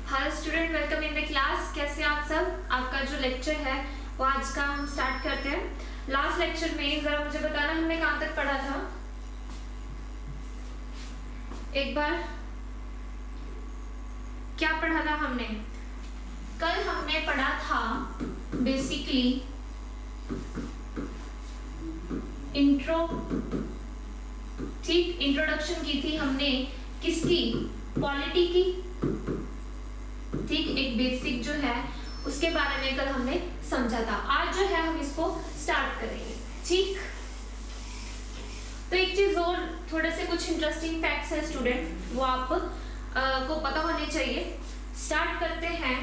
Hello student, welcome in the class. कैसे आप सब? आपका जो लेक्चर है वो आज का हम स्टार्ट करते हैं। लास्ट लेक्चर में जरा मुझे बताना हमने कहाँ तक पढ़ा था। एक बार क्या पढ़ा था हमने? कल हमने पढ़ा था बेसिकली इंट्रो, ठीक, इंट्रोडक्शन की थी हमने किसकी? पॉलिटी की, ठीक, एक बेसिक जो है उसके बारे में कल हमने समझा था। आज जो है हम इसको स्टार्ट करेंगे, ठीक। तो एक चीज और, थोड़े से कुछ इंटरेस्टिंग फैक्ट्स है स्टूडेंट, वो आप को पता होने चाहिए। स्टार्ट करते हैं।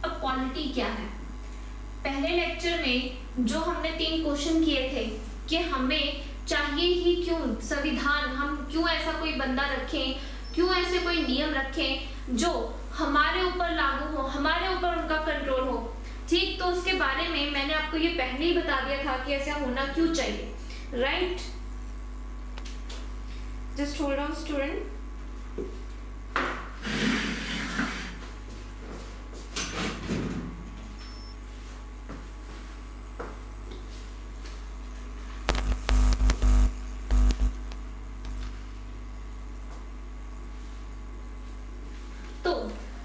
अब पॉलिटी क्या है? पहले लेक्चर में जो हमने 3 क्वेश्चन किए थे कि हमें चाहिए ही क्यों संविधान, हम क्यों ऐसा कोई बंदा रखें, क्यों ऐसे कोई नियम रखें जो हमारे ऊपर लागू हो, हमारे ऊपर उनका कंट्रोल हो, ठीक। तो उसके बारे में मैंने आपको ये पहले ही बता दिया था कि ऐसा होना क्यों चाहिए, right. Just hold on student.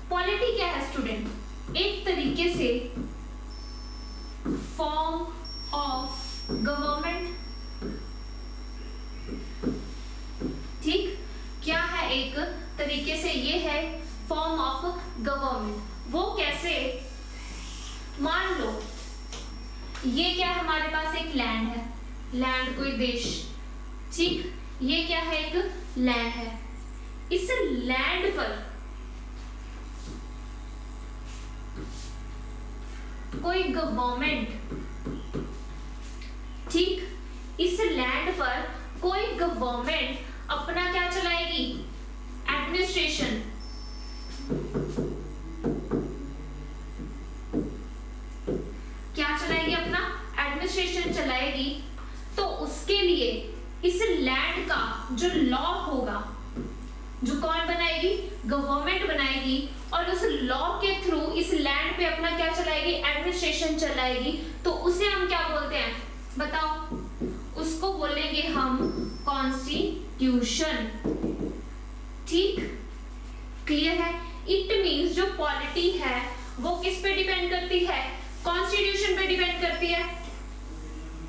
Polity क्या है स्टूडेंट? एक तरीके से फॉर्म ऑफ गवर्नमेंट, ठीक। क्या है? एक तरीके से ये है फॉर्म ऑफ गवर्नमेंट। वो कैसे? मान लो ये क्या है, हमारे पास एक लैंड है, लैंड कोई देश, ठीक। ये क्या है? एक लैंड है। इस लैंड पर कोई गवर्नमेंट, ठीक, इस लैंड पर कोई गवर्नमेंट अपना क्या चलाएगी? एडमिनिस्ट्रेशन। क्या चलाएगी? अपना एडमिनिस्ट्रेशन चलाएगी। तो उसके लिए इस लैंड का जो लॉ होगा, जो कौन बनाएगी? गवर्नमेंट बनाएगी। और उस लॉ के थ्रू इस लैंड पे अपना क्या चलाएगी? एडमिनिस्ट्रेशन चलाएगी। तो उसे हम क्या बोलते हैं? बताओ। उसको बोलेंगे हम कॉन्स्टिट्यूशन, ठीक। क्लियर है? इट मींस जो पॉलिटी है वो किस पे डिपेंड करती है? कॉन्स्टिट्यूशन पे डिपेंड करती है।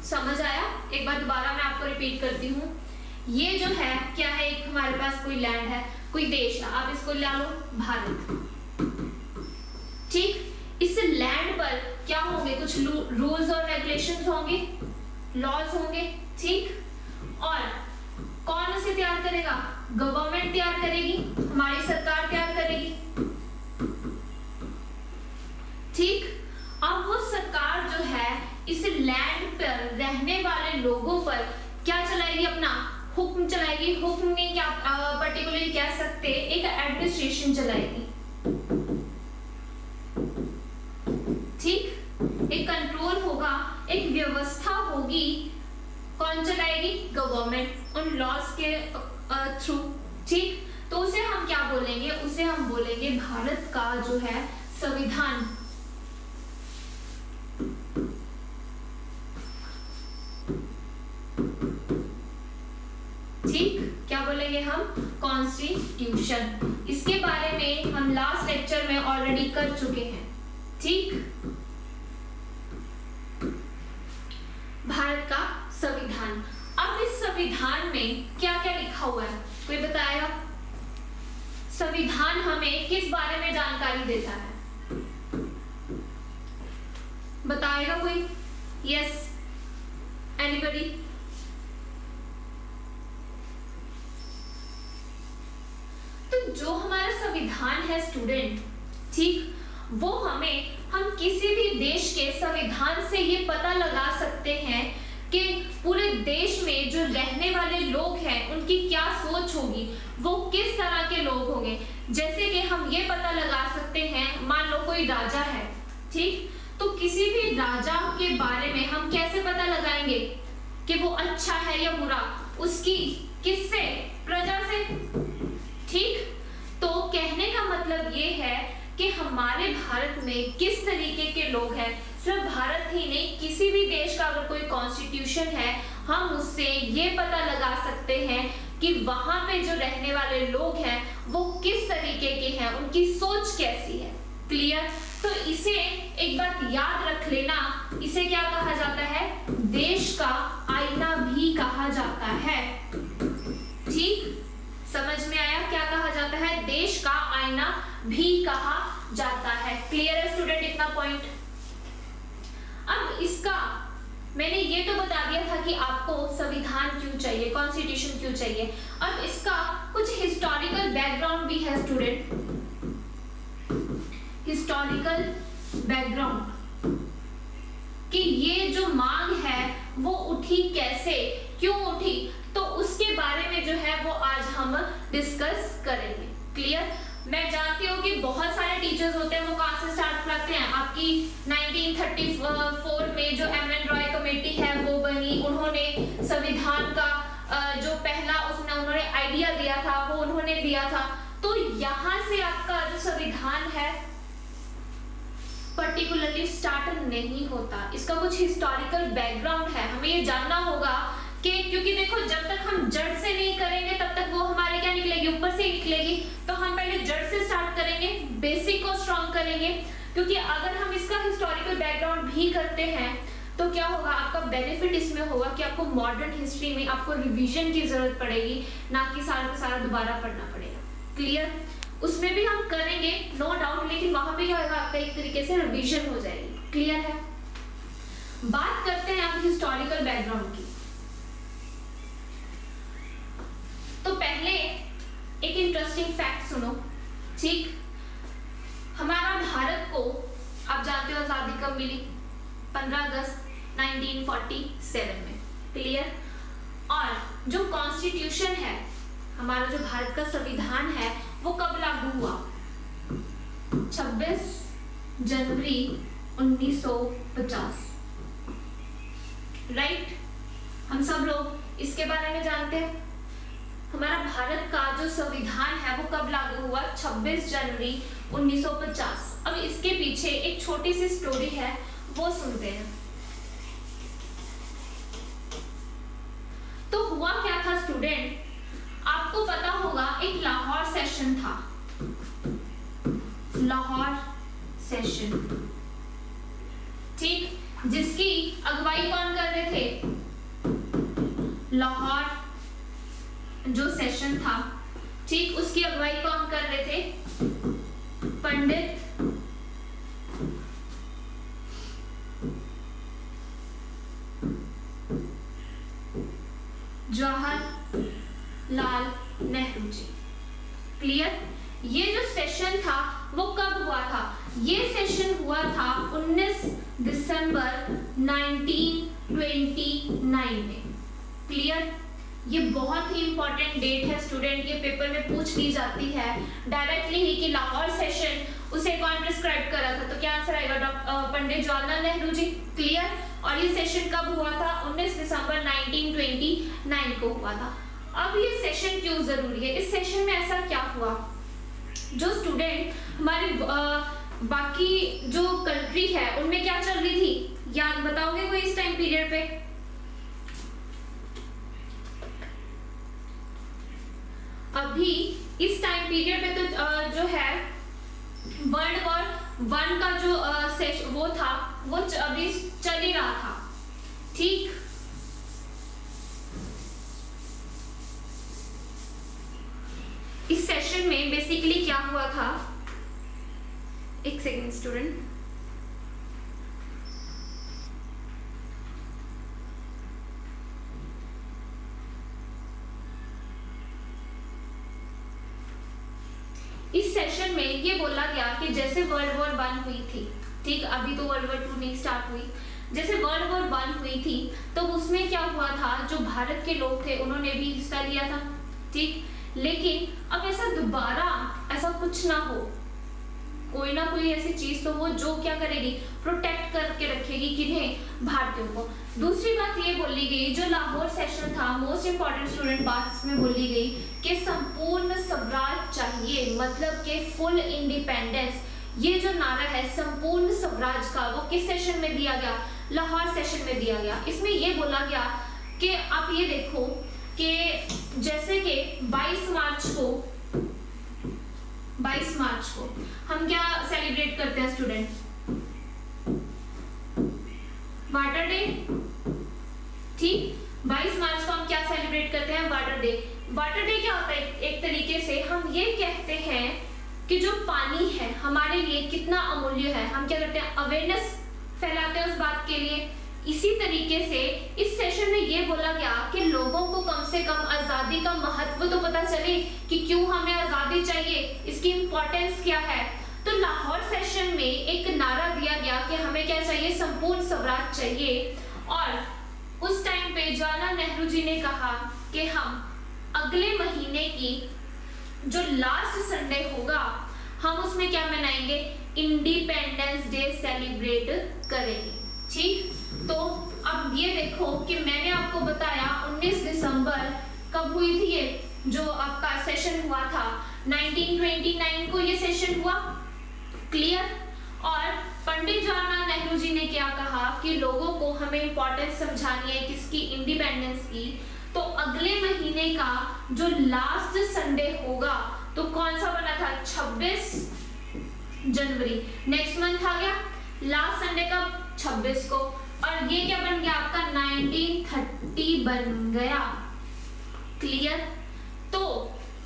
समझ आया? एक बार दोबारा मैं आपको रिपीट करती हूँ। ये जो है क्या है? एक हमारे पास कोई लैंड है, कोई देश है, आप इसको ला लो भारत, ठीक। इस लैंड पर क्या होंगे? कुछ रूल्स और रेगुलेशंस होंगे, लॉज होंगे, ठीक। और कौन उसे तैयार करेगा? गवर्नमेंट तैयार करेगी, हमारी सरकार तैयार करेगी, ठीक। अब वो सरकार जो है इस लैंड पर रहने वाले लोगों पर क्या चलाएगी? अपना हुक्म चलाएगी। हुक्म नहीं, क्या पर्टिकुलरली कह सकते, एक एडमिनिस्ट्रेशन चलाएगी, ठीक। एक कंट्रोल होगा, एक व्यवस्था होगी। कौन चलाएगी? गवर्नमेंट, उन लॉज के थ्रू, ठीक। तो उसे हम क्या बोलेंगे? उसे हम बोलेंगे भारत का जो है संविधान, ठीक। क्या बोलेंगे हम? कॉन्स्टिट्यूशन। इसके बारे में हम लास्ट लेक्चर में ऑलरेडी कर चुके हैं, ठीक। भारत का संविधान। अब इस संविधान में क्या क्या लिखा हुआ है? कोई बताएगा? संविधान हमें किस बारे में जानकारी देता है? बताएगा कोई? Yes, anybody? तो जो हमारा संविधान है स्टूडेंट, ठीक, वो हम किसी भी देश के संविधान से ये पता लगा सकते हैं कि पूरे देश में जो रहने वाले लोग हैं उनकी क्या सोच होगी, वो किस तरह के लोग होंगे। जैसे कि हम ये पता लगा सकते हैं, मान लो कोई राजा है, ठीक, तो किसी भी राजा के बारे में हम कैसे पता लगाएंगे? कि वो अच्छा है या बुरा, उसकी किससे, प्रजा से। ठीक, तो कहने का मतलब ये है कि हमारे भारत में किस तरीके के लोग हैं। सिर्फ भारत ही नहीं, किसी भी देश का अगर कोई कॉन्स्टिट्यूशन है, हम उससे ये पता लगा सकते हैं कि वहां पे जो रहने वाले लोग हैं वो किस तरीके के हैं, उनकी सोच कैसी है। क्लियर? तो इसे एक बात याद रख लेना, इसे क्या कहा जाता है, देश का आईना भी कहा जाता है। ठीक, समझ में आया क्या कहा जाता है, देश का आईना भी कहा जाता है। क्लियर है स्टूडेंट इतना पॉइंट? अब इसका मैंने ये तो बता दिया था कि आपको संविधान क्यों चाहिए, कॉन्स्टिट्यूशन क्यों चाहिए। अब इसका कुछ हिस्टोरिकल बैकग्राउंड भी है स्टूडेंट, हिस्टोरिकल बैकग्राउंड कि ये जो मांग है वो उठी कैसे, क्यों उठी, तो उसके बारे में जो है वो आज हम डिस्कस करेंगे। क्लियर? मैं जानती हूँ कि बहुत सारे टीचर्स होते हैं, वो कहाँ से स्टार्ट करते हैं, आपकी 1934 में जो एम.एन. रॉय कमेटी है वो बनी, उन्होंने संविधान का जो पहला उन्होंने आइडिया दिया था वो उन्होंने दिया था। तो यहाँ से आपका जो संविधान है पर्टिकुलरली स्टार्ट नहीं होता, इसका कुछ हिस्टोरिकल बैकग्राउंड है, हमें ये जानना होगा कि क्योंकि देखो जब तक हम जड़ से नहीं करेंगे तब तक वो हमारे क्या निकलेगी, ऊपर से निकलेगी। तो हम पहले जड़ से स्टार्ट करेंगे, बेसिक को स्ट्रॉन्ग करेंगे, क्योंकि अगर हम इसका हिस्टोरिकल बैकग्राउंड भी करते हैं तो क्या होगा, आपका बेनिफिट इसमें होगा कि आपको मॉडर्न हिस्ट्री में आपको रिवीजन की जरूरत पड़ेगी, ना कि सारा का सारा दोबारा पढ़ना पड़ेगा। क्लियर? उसमें भी हम करेंगे नो डाउट, लेकिन वहां पे क्या होगा, आपका एक तरीके से रिवीजन हो जाएगी। क्लियर है? बात करते हैं आप हिस्टोरिकल बैकग्राउंड की। तो पहले एक इंटरेस्टिंग फैक्ट सुनो। ठीक, हमारा भारत को आप जानते हो आजादी कब मिली, 15 अगस्त 1947 में। क्लियर? और जो कॉन्स्टिट्यूशन है, हमारा जो भारत का संविधान है, वो कब लागू हुआ, 26 जनवरी 1950। राइट? हम सब लोग इसके बारे में जानते हैं। हमारा भारत का जो संविधान है वो कब लागू हुआ, 26 जनवरी 1950। अब इसके पीछे एक छोटी सी स्टोरी है, वो सुनते हैं। तो हुआ क्या था स्टूडेंट, आपको पता होगा एक लाहौर सेशन था, लाहौर सेशन। ठीक, जिसकी अगुवाई कौन कर रहे थे, लाहौर जो सेशन था, ठीक, उसकी अगुवाई कौन कर रहे थे, पंडित जवाहरलाल नेहरू जी। क्लियर? ये जो सेशन था वो कब हुआ था, ये सेशन हुआ था 19 दिसंबर 1929 में। क्लियर? ये बहुत ही इंपॉर्टेंट डेट है स्टूडेंट, ये पेपर में पूछ ली जाती है डायरेक्टली ही कि लाहौर सेशन उसे कौन प्रिस्क्राइब करा था, तो क्या आंसर आएगा, पंडित जवाहरलाल नेहरू जी। क्लियर? और ये सेशन कब हुआ था, 19 दिसंबर 1929 को हुआ था। अब ये सेशन क्यों जरूरी है, इस सेशन में ऐसा क्या हुआ, जो स्टूडेंट हमारे बाकी जो कंट्री है उनमें क्या चल रही थी, याद बताओगे कोई इस टाइम पीरियड पे? अभी इस टाइम पीरियड पे तो जो है वर्ल्ड वॉर 1 का जो वो था वो अभी चल ही रहा था। ठीक, इस सेशन में बेसिकली क्या हुआ था, एक सेकेंड स्टूडेंट, इस सेशन में ये बोला गया कि जैसे वर्ल्ड वॉर 1 हुई थी, ठीक, अभी तो वर्ल्ड वॉर 2 नहीं स्टार्ट हुई, जैसे वर्ल्ड वॉर 1 हुई थी तो उसमें क्या हुआ था, जो भारत के लोग थे उन्होंने भी हिस्सा लिया था। ठीक, लेकिन अब ऐसा दोबारा ऐसा कुछ ना हो, कोई ना कोई ऐसी चीज तो वो जो क्या करेगी, प्रोटेक्ट करके रखेगी किन्हें, भारतीयों को। दूसरी बात ये बोली गई, जो लाहौर सेशन था, मोस्ट इंपॉर्टेंट स्टूडेंट बात में बोली गई कि संपूर्ण स्वराज चाहिए, मतलब कि फुल इंडिपेंडेंस। ये जो नारा है संपूर्ण स्वराज का, वो किस सेशन में दिया गया? लाहौर सेशन में दिया गया। इसमें ये बोला गया कि आप ये देखो कि जैसे कि 22 मार्च को हम क्या सेलिब्रेट करते हैं स्टूडेंट? Water day. ठीक, 22 मार्च को हम क्या सेलिब्रेट करते हैं? Water day. वाटर डे क्या होता है? एक तरीके से हम ये कहते हैं कि जो पानी है हमारे लिए कितना अमूल्य है, हम क्या करते हैं? अवेयरनेस फैलाते हैं उस बात के लिए। इसी तरीके से इस सेशन में ये बोला गया कि लोगों को कम से कम आजादी का महत्व तो पता चले कि क्यों हमें आजादी चाहिए, इसकी इंपॉर्टेंस क्या है। तो लाहौर सेशन में एक नारा दिया गया कि हमें क्या चाहिए? संपूर्ण स्वराज चाहिए। और उस टाइम पे जवाहरलाल नेहरू जी ने कहा कि हम अगले महीने की जो लास्ट संडे होगा हम उसमें क्या मनाएंगे? इंडिपेंडेंस डे सेलिब्रेट करेंगे। ठीक, तो अब ये देखो कि मैंने आपको बताया 19 दिसंबर कब हुई थी ये जो आपका सेशन हुआ था? 1929 को ये सेशन हुआ। क्लियर? और पंडित जवाहरलाल नेहरू जी ने क्या कहा कि लोगों को हमें इंपॉर्टेंस समझानी है किसकी? इंडिपेंडेंस की। तो अगले महीने का जो लास्ट संडे होगा तो कौन सा बना था? 26 जनवरी। नेक्स्ट मंथ आ गया, लास्ट संडे का 26 को, और ये क्या बन गया आपका? 1930 बन गया। क्लियर? तो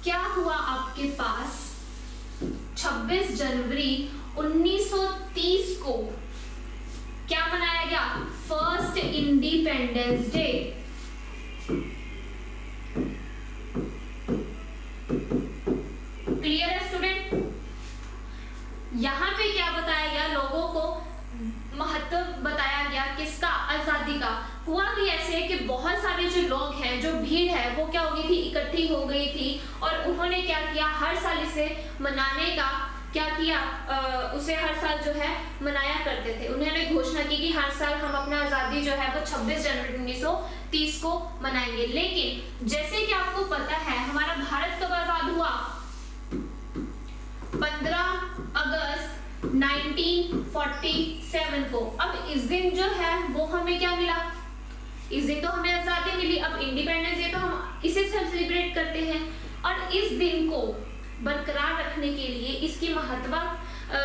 क्या हुआ आपके पास 26 जनवरी 1930 को क्या मनाया गया? First independence day. क्लियर है स्टूडेंट? यहां पे क्या बताया गया? लोगों को महत्व बताया गया किसका? आजादी का। हुआ भी ऐसे कि बहुत सारे जो लोग हैं, जो भीड़ है वो क्या हो गई थी? इकट्ठी हो गई थी, और उन्होंने क्या किया? हर साल इसे मनाने का क्या किया? उसे हर साल जो है मनाया करते थे। उन्होंने घोषणा की कि हर साल हम अपना आजादी जो है वो 26 जनवरी 1930 को मनाएंगे। लेकिन जैसे कि आपको पता है हमारा भारत कब आजाद हुआ? 15 अगस्त 1947 को। अब इस दिन जो है वो हमें क्या मिला? इस दिन तो हमें आजादी मिली। अब इंडिपेंडेंस डे तो हम इसे सेलिब्रेट करते हैं, और इस दिन को बरकरार रखने के लिए, इसकी महत्व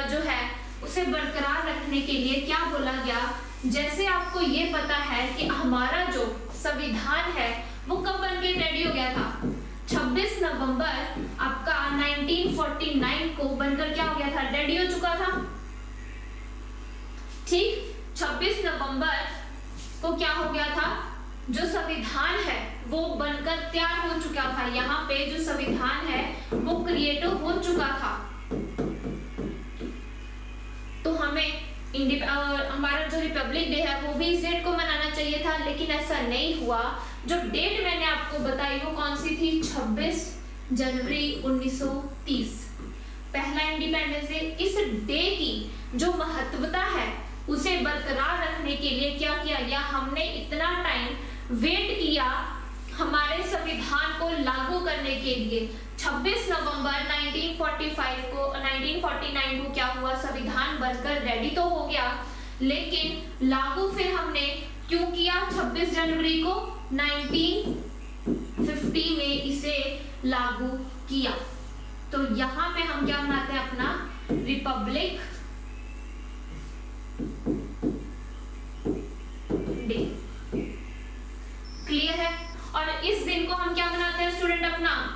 जो है उसे बरकरार रखने के लिए क्या बोला गया? जैसे आपको ये पता है कि हमारा जो संविधान है वो कब बन के रेडी हो गया था? 26 नवंबर आपका 1949 को बनकर क्या हो गया था? रेडी हो चुका था। ठीक, 26 नवंबर को क्या हो गया था? जो संविधान है वो बनकर तैयार हो चुका था। यहाँ पे जो संविधान है वो क्रिएट हो चुका था। तो हमें हमारा जो रिपब्लिक डे है वो भी इस डेट को मनाना चाहिए था, लेकिन ऐसा नहीं हुआ। जो डेट मैंने आपको बताई वो कौन सी थी? 26 जनवरी 1930, पहला इंडिपेंडेंस डे। इस डे की जो महत्वता है उसे बरकरार रखने के लिए क्या किया गया? हमने इतना टाइम वेट किया हमारे संविधान को लागू करने के लिए। 26 नवंबर 1949 को क्या हुआ? संविधान बनकर रेडी तो हो गया, लेकिन लागू फिर हमने क्यों किया? 26 जनवरी को 1950 में इसे लागू किया। तो यहाँ पे हम क्या मनाते हैं? अपना रिपब्लिक डे। क्लियर है? और इस दिन को हम क्या मनाते हैं स्टूडेंट? अपना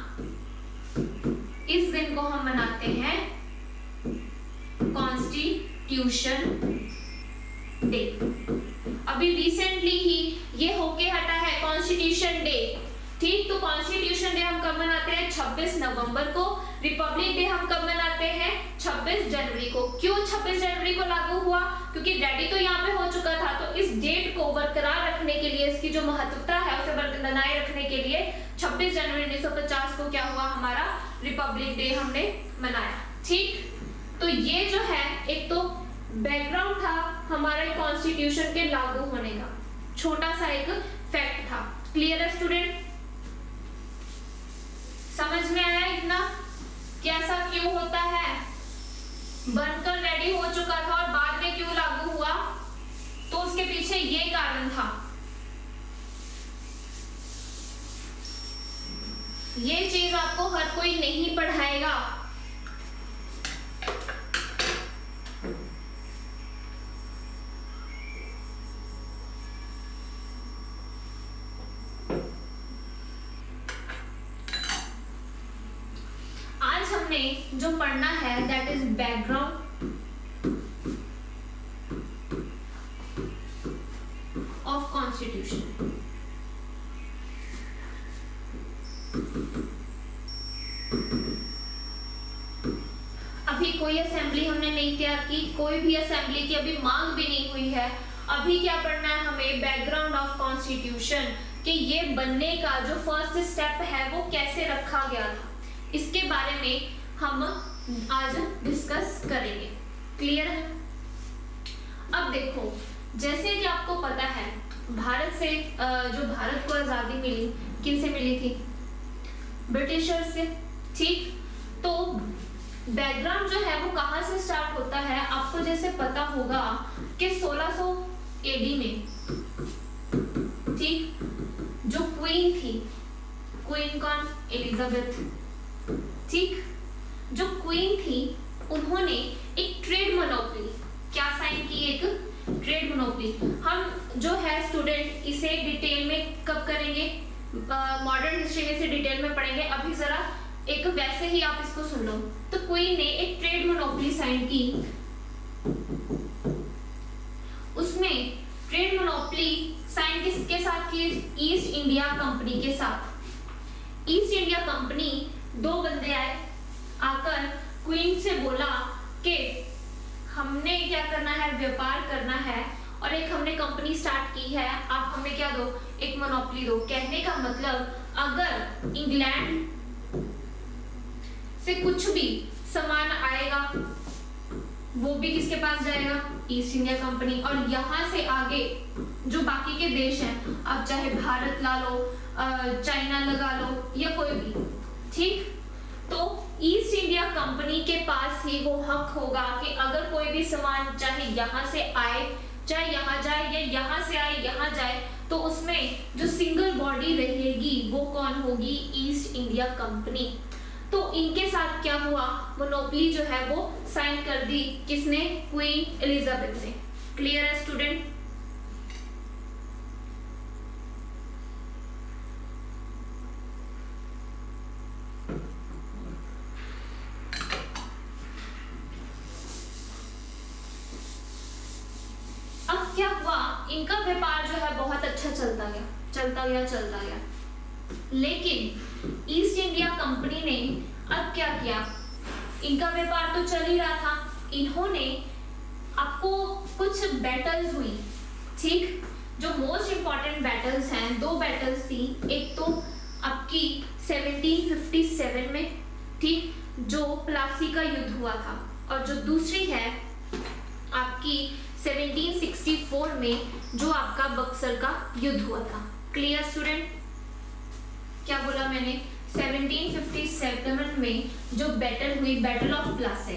इस दिन को हम मनाते हैं कॉन्स्टिट्यूशन डे। अभी रिसेंटली ही ये होके हटा है कॉन्स्टिट्यूशन डे। ठीक, तो कॉन्स्टिट्यूशन डे हम कब मनाते हैं? 26 नवंबर को। रिपब्लिक डे हम कब मनाते हैं? 26 जनवरी को। क्यों 26 जनवरी को लागू हुआ? क्योंकि रेडी तो यहाँ पे हो चुका था। तो इस डेट को बरकरार रखने के लिए, इसकी जो महत्वता है उसे बनाए रखने के लिए 26 जनवरी 1950 को क्या हुआ? हमारा रिपब्लिक डे हमने मनाया। ठीक, तो ये जो है एक तो बैकग्राउंड था हमारे कॉन्स्टिट्यूशन के लागू होने का। छोटा सा एक फैक्ट था। क्लियर है स्टूडेंट? समझ में आया इतना कि ऐसा क्यों होता है? बनकर रेडी हो चुका था और बाद में क्यों लागू हुआ, तो उसके पीछे ये कारण था। ये चीज आपको हर कोई नहीं पढ़ाएगा। आज हमने जो पढ़ना है that is background of constitution. अभी कोई असेंबली हमने नहीं तैयार की, कोई भी असेंबली की अभी मांग भी नहीं हुई है। अभी क्या पढ़ना है हमें? बैकग्राउंड ऑफ कॉन्स्टिट्यूशन, कि ये बनने का जो फर्स्ट स्टेप है वो कैसे रखा गया था, इसके बारे में हम आज डिस्कस करेंगे। क्लियर है? अब देखो, जैसे कि आपको पता है भारत से जो भारत को आजादी मिली, किन से मिली थी? ब्रिटिशर्स से। ठीक, तो बैकग्राउंड जो है वो कहां से स्टार्ट होता है? आपको जैसे पता होगा कि 1600 एडी में, ठीक, जो क्वीन थी, क्वीन कौन? एलिजाबेथ। ठीक, जो क्वीन थी उन्होंने एक ट्रेड मोनोपोली क्या साइन की? एक ट्रेड मोनोपोली। हम जो है स्टूडेंट इसे डिटेल में कब करेंगे? मॉडर्न हिस्ट्री में से डिटेल में पढ़ेंगे। अभी जरा एक वैसे ही आप इसको सुन लो। तो क्वीन ने एक ट्रेड मोनोपोली साइन की। उसमें ट्रेड मोनोपोली साइन किसके साथ की? ईस्ट इंडिया कंपनी के साथ। ईस्ट इंडिया कंपनी, दो बंदे आए, आकर क्वीन से बोला कि हमने क्या करना है? व्यापार करना है और एक हमने कंपनी स्टार्ट की है, आप हमें क्या दो? एक मोनोपोली दो। कहने का मतलब अगर इंग्लैंड से कुछ भी सामान आएगा वो भी किसके पास जाएगा? East India company. और यहाँ से आगे जो बाकी के देश हैं, आप चाहे भारत ला लो, चाइना लगा लो या कोई भी, ठीक, तो ईस्ट इंडिया कंपनी के पास ही वो हक होगा कि अगर कोई भी सामान चाहे यहाँ से आए, चाहे यहाँ जाए, या यहाँ से आए यहाँ जाए, तो उसमें जो सिंगल बॉडी रहेगी वो कौन होगी? East India company. तो इनके साथ क्या हुआ? मोनोपोली जो है वो साइन कर दी। किसने? क्वीन एलिजाबेथ ने। क्लियर है स्टूडेंट? अब क्या हुआ? इनका व्यापार जो है बहुत अच्छा चलता गया। लेकिन ईस्ट इंडिया कंपनी ने अब क्या किया? इनका व्यापार तो चल ही रहा था, इन्होंने, आपको कुछ बैटल्स हुई, ठीक, जो मोस्ट इंपॉर्टेंट बैटल्स हैं, दो बैटल्स थी। एक तो आपकी 1757 में, ठीक, जो प्लासी का युद्ध हुआ था, और जो दूसरी है आपकी 1764 में, जो आपका बक्सर का युद्ध हुआ था। Clear student? क्या बोला मैंने? 1757 में जो बैटल हुई, बैटल ऑफ प्लासी,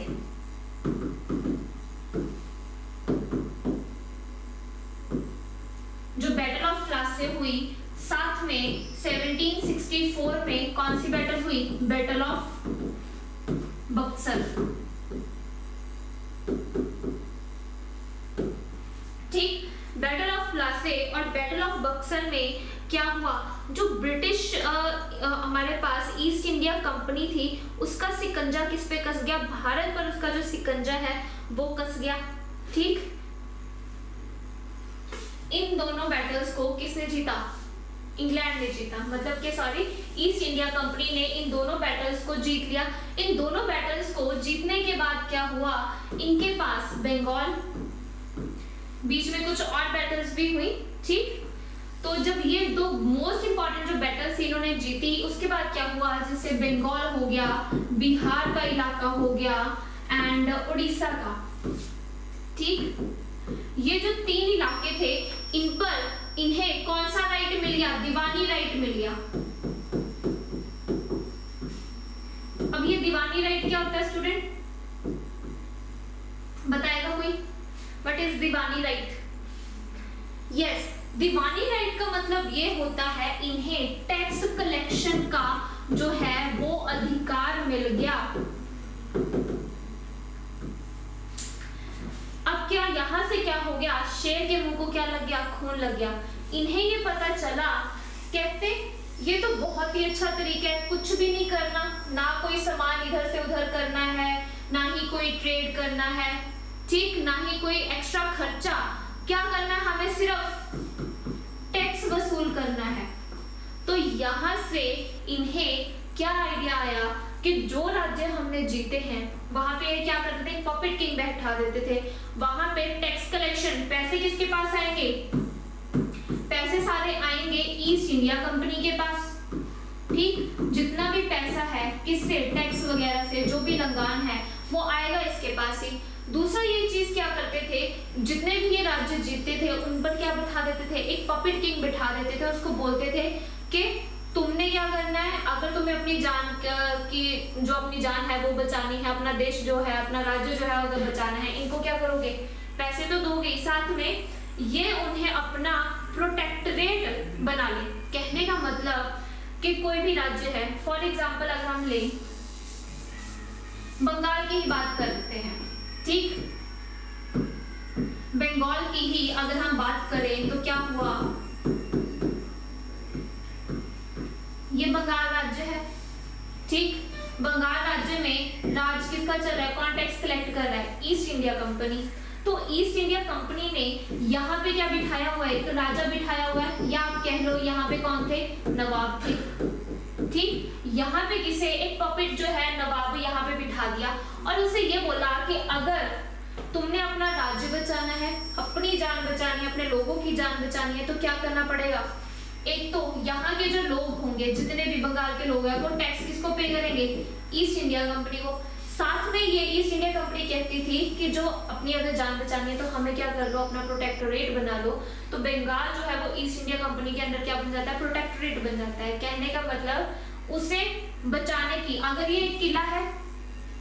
जो बैटल ऑफ प्लासी हुई, साथ में 1764 में कौन सी बैटल हुई? Battle of Buxar. ठीक, बैटल ऑफ प्लासी और बैटल ऑफ बक्सर में क्या हुआ? जो ब्रिटिश हमारे पास ईस्ट इंडिया कंपनी थी, उसका सिकंजा किस पे कस गया? भारत पर उसका जो सिकंजा है वो कस गया। ठीक, इन दोनों बैटल्स को किसने जीता? इंग्लैंड ने जीता। मतलब कि सॉरी, ईस्ट इंडिया कंपनी ने इन दोनों बैटल्स को जीत लिया। इन दोनों बैटल्स को जीतने के बाद क्या हुआ? इनके पास बंगाल, बीच में कुछ और बैटल्स भी हुई, ठीक। तो जब ये दो मोस्ट इंपॉर्टेंट जो बैटल्स इन्होंने जीती, उसके बाद क्या हुआ? जैसे बंगाल हो गया, बिहार का इलाका हो गया एंड उड़ीसा का, ठीक। ये जो तीन इलाके थे, इन पर इन्हें कौन सा राइट मिल गया? दीवानी राइट मिल गया। अब ये दीवानी राइट क्या होता है स्टूडेंट, बताएगा कोई? What is Deewani right? Yes, Deewani right का मतलब ये होता है इन्हें टैक्स कलेक्शन का जो है वो अधिकार मिल गया। अब क्या यहां से क्या हो गया? शेर के मुंह को क्या लग गया? खून लग गया। इन्हें ये पता चला, कहते ये तो बहुत ही अच्छा तरीका है, कुछ भी नहीं करना, ना कोई सामान इधर से उधर करना है, ना ही कोई ट्रेड करना है, ठीक, ना ही कोई एक्स्ट्रा खर्चा, क्या करना है हमें? सिर्फ टैक्स वसूल करना है। तो यहां से इन्हें क्या आइडिया आया कि जो राज्य हमने जीते हैं वहां पे क्या करते थे? पपेट किंग बैठा देते थे। वहां पे टैक्स कलेक्शन, पैसे किसके पास आएंगे? पैसे सारे आएंगे ईस्ट इंडिया कंपनी के पास, ठीक। जितना भी पैसा है किससे? टैक्स वगैरह से, जो भी लगान है वो आएगा इसके पास ही। दूसरा ये चीज क्या करते थे, जितने भी ये राज्य जीतते थे उन पर क्या बिठा देते थे? एक पपेट किंग बिठा देते थे। उसको बोलते थे कि तुमने क्या करना है, अगर तुम्हें अपनी जान की जो अपनी जान है वो बचानी है, अपना देश जो है, अपना राज्य जो है अगर बचाना है, इनको क्या करोगे? पैसे तो दोगे, साथ में ये उन्हें अपना प्रोटेक्टरेट बना ले। कहने का मतलब कि कोई भी राज्य है, फॉर एग्जाम्पल अगर हम ले बंगाल की ही बात करते हैं, ठीक, बंगाल की ही अगर हम बात करें तो क्या हुआ? ये बंगाल राज्य है, ठीक। बंगाल राज्य में राज किसका चल रहा है? कौन टैक्स कलेक्ट कर रहा है? East India company. तो ईस्ट इंडिया कंपनी ने यहाँ पे क्या बिठाया हुआ है? एक राजा बिठाया हुआ है, या आप कह लो यहाँ पे कौन थे? नवाब थे, ठीक। यहाँ पे किसे? एक पपेट जो है नवाब यहाँ पे बिठा दिया और उसे ये बोला कि अगर तुमने अपना राज्य बचाना है, अपनी जान बचानी है, अपने लोगों की जान बचानी है, तो क्या करना पड़ेगा? एक तो यहाँ के जो लोग होंगे, जितने भी बंगाल के लोग हैं, वो टैक्स किसको पे करेंगे? ईस्ट इंडिया कंपनी को। साथ में ये ईस्ट इंडिया कंपनी कहती थी कि जो अपनी अगर जान बचानी है तो हमें क्या कर लो? अपना प्रोटेक्टोरेट बना लो। तो बंगाल जो है वो ईस्ट इंडिया कंपनी के अंदर क्या बन जाता है? प्रोटेक्टोरेट बन जाता है। कहने का मतलब उसे बचाने की, अगर ये एक किला है,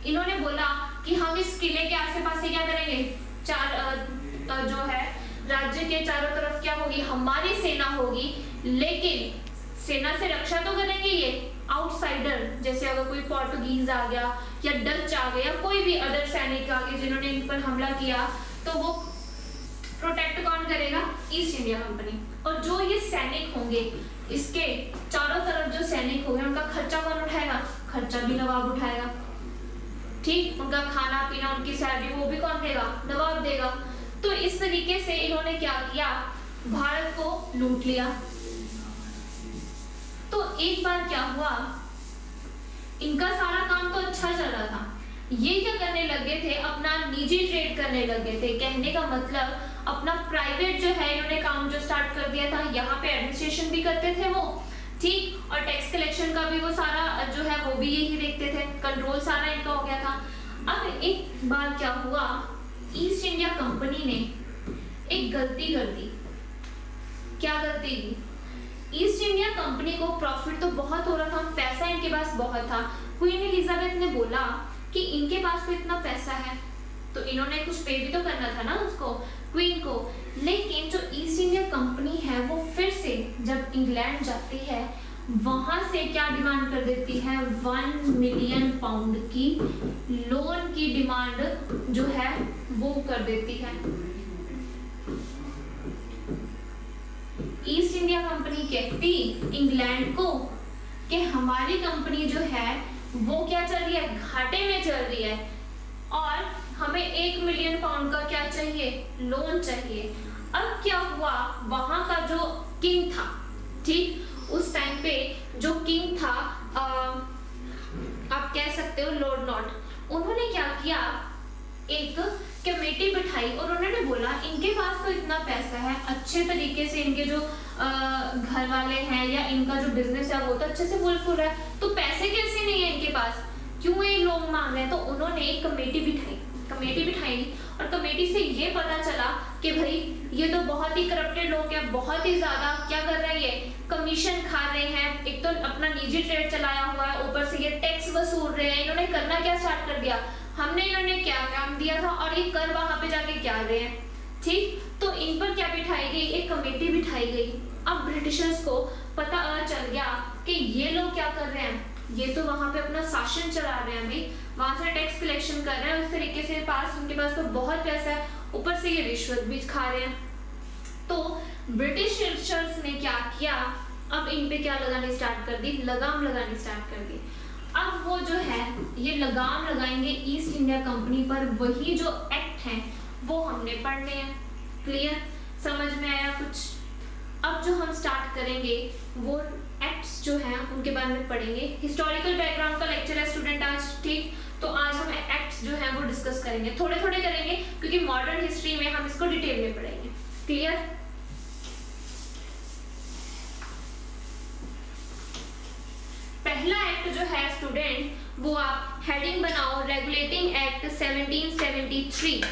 इन्होंने बोला कि हम इस किले के आस पास क्या करेंगे? चार जो है राज्य के चारों तरफ क्या होगी? हमारी सेना होगी, लेकिन सेना से रक्षा तो करेंगे ये आउटसाइडर, जैसे अगर कोई पोर्टुगीज आ गया या डच आ गया, कोई भी अदर सैनिक आ गए जिन्होंने इन पर हमला किया, तो वो प्रोटेक्ट कौन करेगा? East India company. और जो ये सैनिक होंगे, इसके चारों तरफ जो सैनिक होंगे, उनका खर्चा कौन उठाएगा? खर्चा भी नवाब उठाएगा, ठीक। उनका खाना पीना, उनकी सैलरी वो भी कौन देगा? नवाब देगा। तो इस तरीके से इन्होंने क्या किया? भारत को लूट लिया। तो एक बार क्या हुआ, इनका सारा काम तो अच्छा चल रहा था, ये क्या करने लगे थे? अपना निजी ट्रेड करने लगे थे। कहने का मतलब अपना प्राइवेट जो है इन्होंने काम जो स्टार्ट कर दिया था। यहाँ पे एडमिनिस्ट्रेशन भी करते थे वो, ठीक, और टैक्स कलेक्शन का भी वो सारा जो है वो भी यही देखते थे, कंट्रोल सारा इनका हो गया था। अब एक बार क्या हुआ, ईस्ट इंडिया कंपनी ने एक गलती कर दी। क्या गलती की? ईस्ट इंडिया कंपनी को प्रॉफिट तो बहुत हो रहा था, पैसा इनके पास बहुत था। क्वीन एलिजाबेथ ने बोला कि इनके पास तो इतना पैसा है, तो इन्होंने कुछ पे भी तो करना था ना उसको, क्वीन को। लेकिन जो ईस्ट इंडिया कंपनी है वो फिर से जब इंग्लैंड जाती है, वहां से क्या डिमांड कर देती है? 1 मिलियन पाउंड की लोन की डिमांड जो है वो कर देती है। ईस्ट इंडिया कंपनी कहती इंग्लैंड को कि हमारी कंपनी जो है वो क्या चल रही है? घाटे में चल रही है, और हमें 1 मिलियन पाउंड का क्या चाहिए? लोन चाहिए। अब क्या हुआ, वहां का जो किंग था, ठीक, उस टाइम पे जो किंग था, आप कह सकते हो लॉर्ड नॉट, उन्होंने क्या किया? एक कमेटी बिठाई और उन्होंने बोला इनके पास तो इतना पैसा है, अच्छे तरीके से इनके जो घर वाले हैं या इनका जो बिजनेस है वो तो अच्छे से फुल रहा है, तो पैसे कैसे नहीं है इनके पास, क्यों ये लोन मांग रहे हैं? तो उन्होंने एक कमेटी बिठाई कमेटी बिठाई और कमेटी से ये पता चला कि भाई ये तो बहुत ही करप्टेड लोग हैं, बहुत ही ज्यादा क्या कर रहे हैं, ये कमीशन खा रहे हैं, एक तो अपना निजी ट्रेड चलाया हुआ है, ऊपर से ये टैक्स वसूल रहे हैं। इन्होंने करना क्या स्टार्ट कर दिया, हमने इन्होंने क्या काम दिया था और ये कर वहां पे जाके क्या रहे हैं। ठीक, तो इन पर क्या बिठाई गई, एक कमेटी बिठाई गई। अब ब्रिटिशर्स को पता चल गया कि ये लोग क्या कर रहे हैं, ये तो वहां पे अपना शासन चला रहे हैं, भाई वहां से टैक्स कलेक्शन कर रहे हैं, उस तरीके से पास उनके पास तो बहुत पैसा है, ऊपर से ये रिश्वत भी खा रहे हैं। तो ब्रिटिशर्स ने क्या किया, अब इन पे क्या लगानी स्टार्ट कर दी, लगाम लगानी स्टार्ट कर दी। अब वो जो है ये लगाम लगाएंगे ईस्ट इंडिया कंपनी पर, वही जो एक्ट है वो हमने पढ़ने हैं। क्लियर, समझ में आया कुछ? अब जो हम स्टार्ट करेंगे वो एक्ट्स जो हैं उनके बारे में पढ़ेंगे। हिस्टोरिकल बैकग्राउंड का लेक्चर है स्टूडेंट आज, ठीक, तो आज हम एक्ट्स जो हैं वो डिस्कस करेंगे, थोड़े थोड़े करेंगे क्योंकि मॉडर्न हिस्ट्री में हम इसको डिटेल में पढ़ेंगे। क्लियर, पहला एक्ट जो है स्टूडेंट वो आप हेडिंग बनाओ, रेगुलेटिंग एक्ट 1773।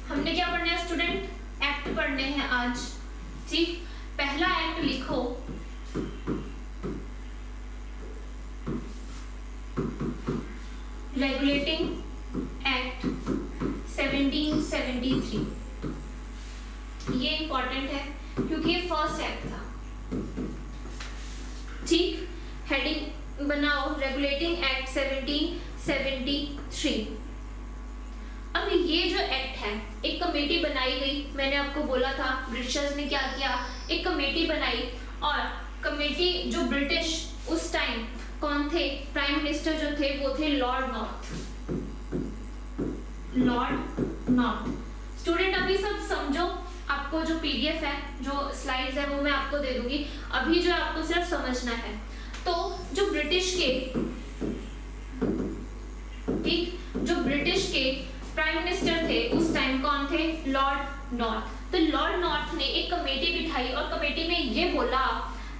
हमने क्या पढ़ना है स्टूडेंट, एक्ट पढ़ने हैं आज। ठीक, पहला एक्ट लिखो, रेगुलेटिंग एक्ट 1773। ये इंपॉर्टेंट है क्योंकि ये फर्स्ट एक्ट था। ठीक, हेडिंग बनाओ, रेगुलेटिंग एक्ट 1773। अब ये जो एक्ट है, एक कमेटी बनाई गई, मैंने आपको बोला था ब्रिटिशर्स ने क्या किया, एक कमेटी बनाई और कमेटी जो ब्रिटिश उस टाइम कौन थे, प्राइम मिनिस्टर जो थे वो थे Lord north. Lord north student अभी सब समझो, आपको जो पीडीएफ है, जो स्लाइड्स है वो मैं आपको दे दूंगी, अभी जो आपको सिर्फ समझना है। तो जो ब्रिटिश के, ठीक, जो ब्रिटिश के प्राइम मिनिस्टर थे उस टाइम कौन थे, लॉर्ड नॉर्थ। तो लॉर्ड नॉर्थ ने एक कमेटी बिठाई और कमेटी में ये बोला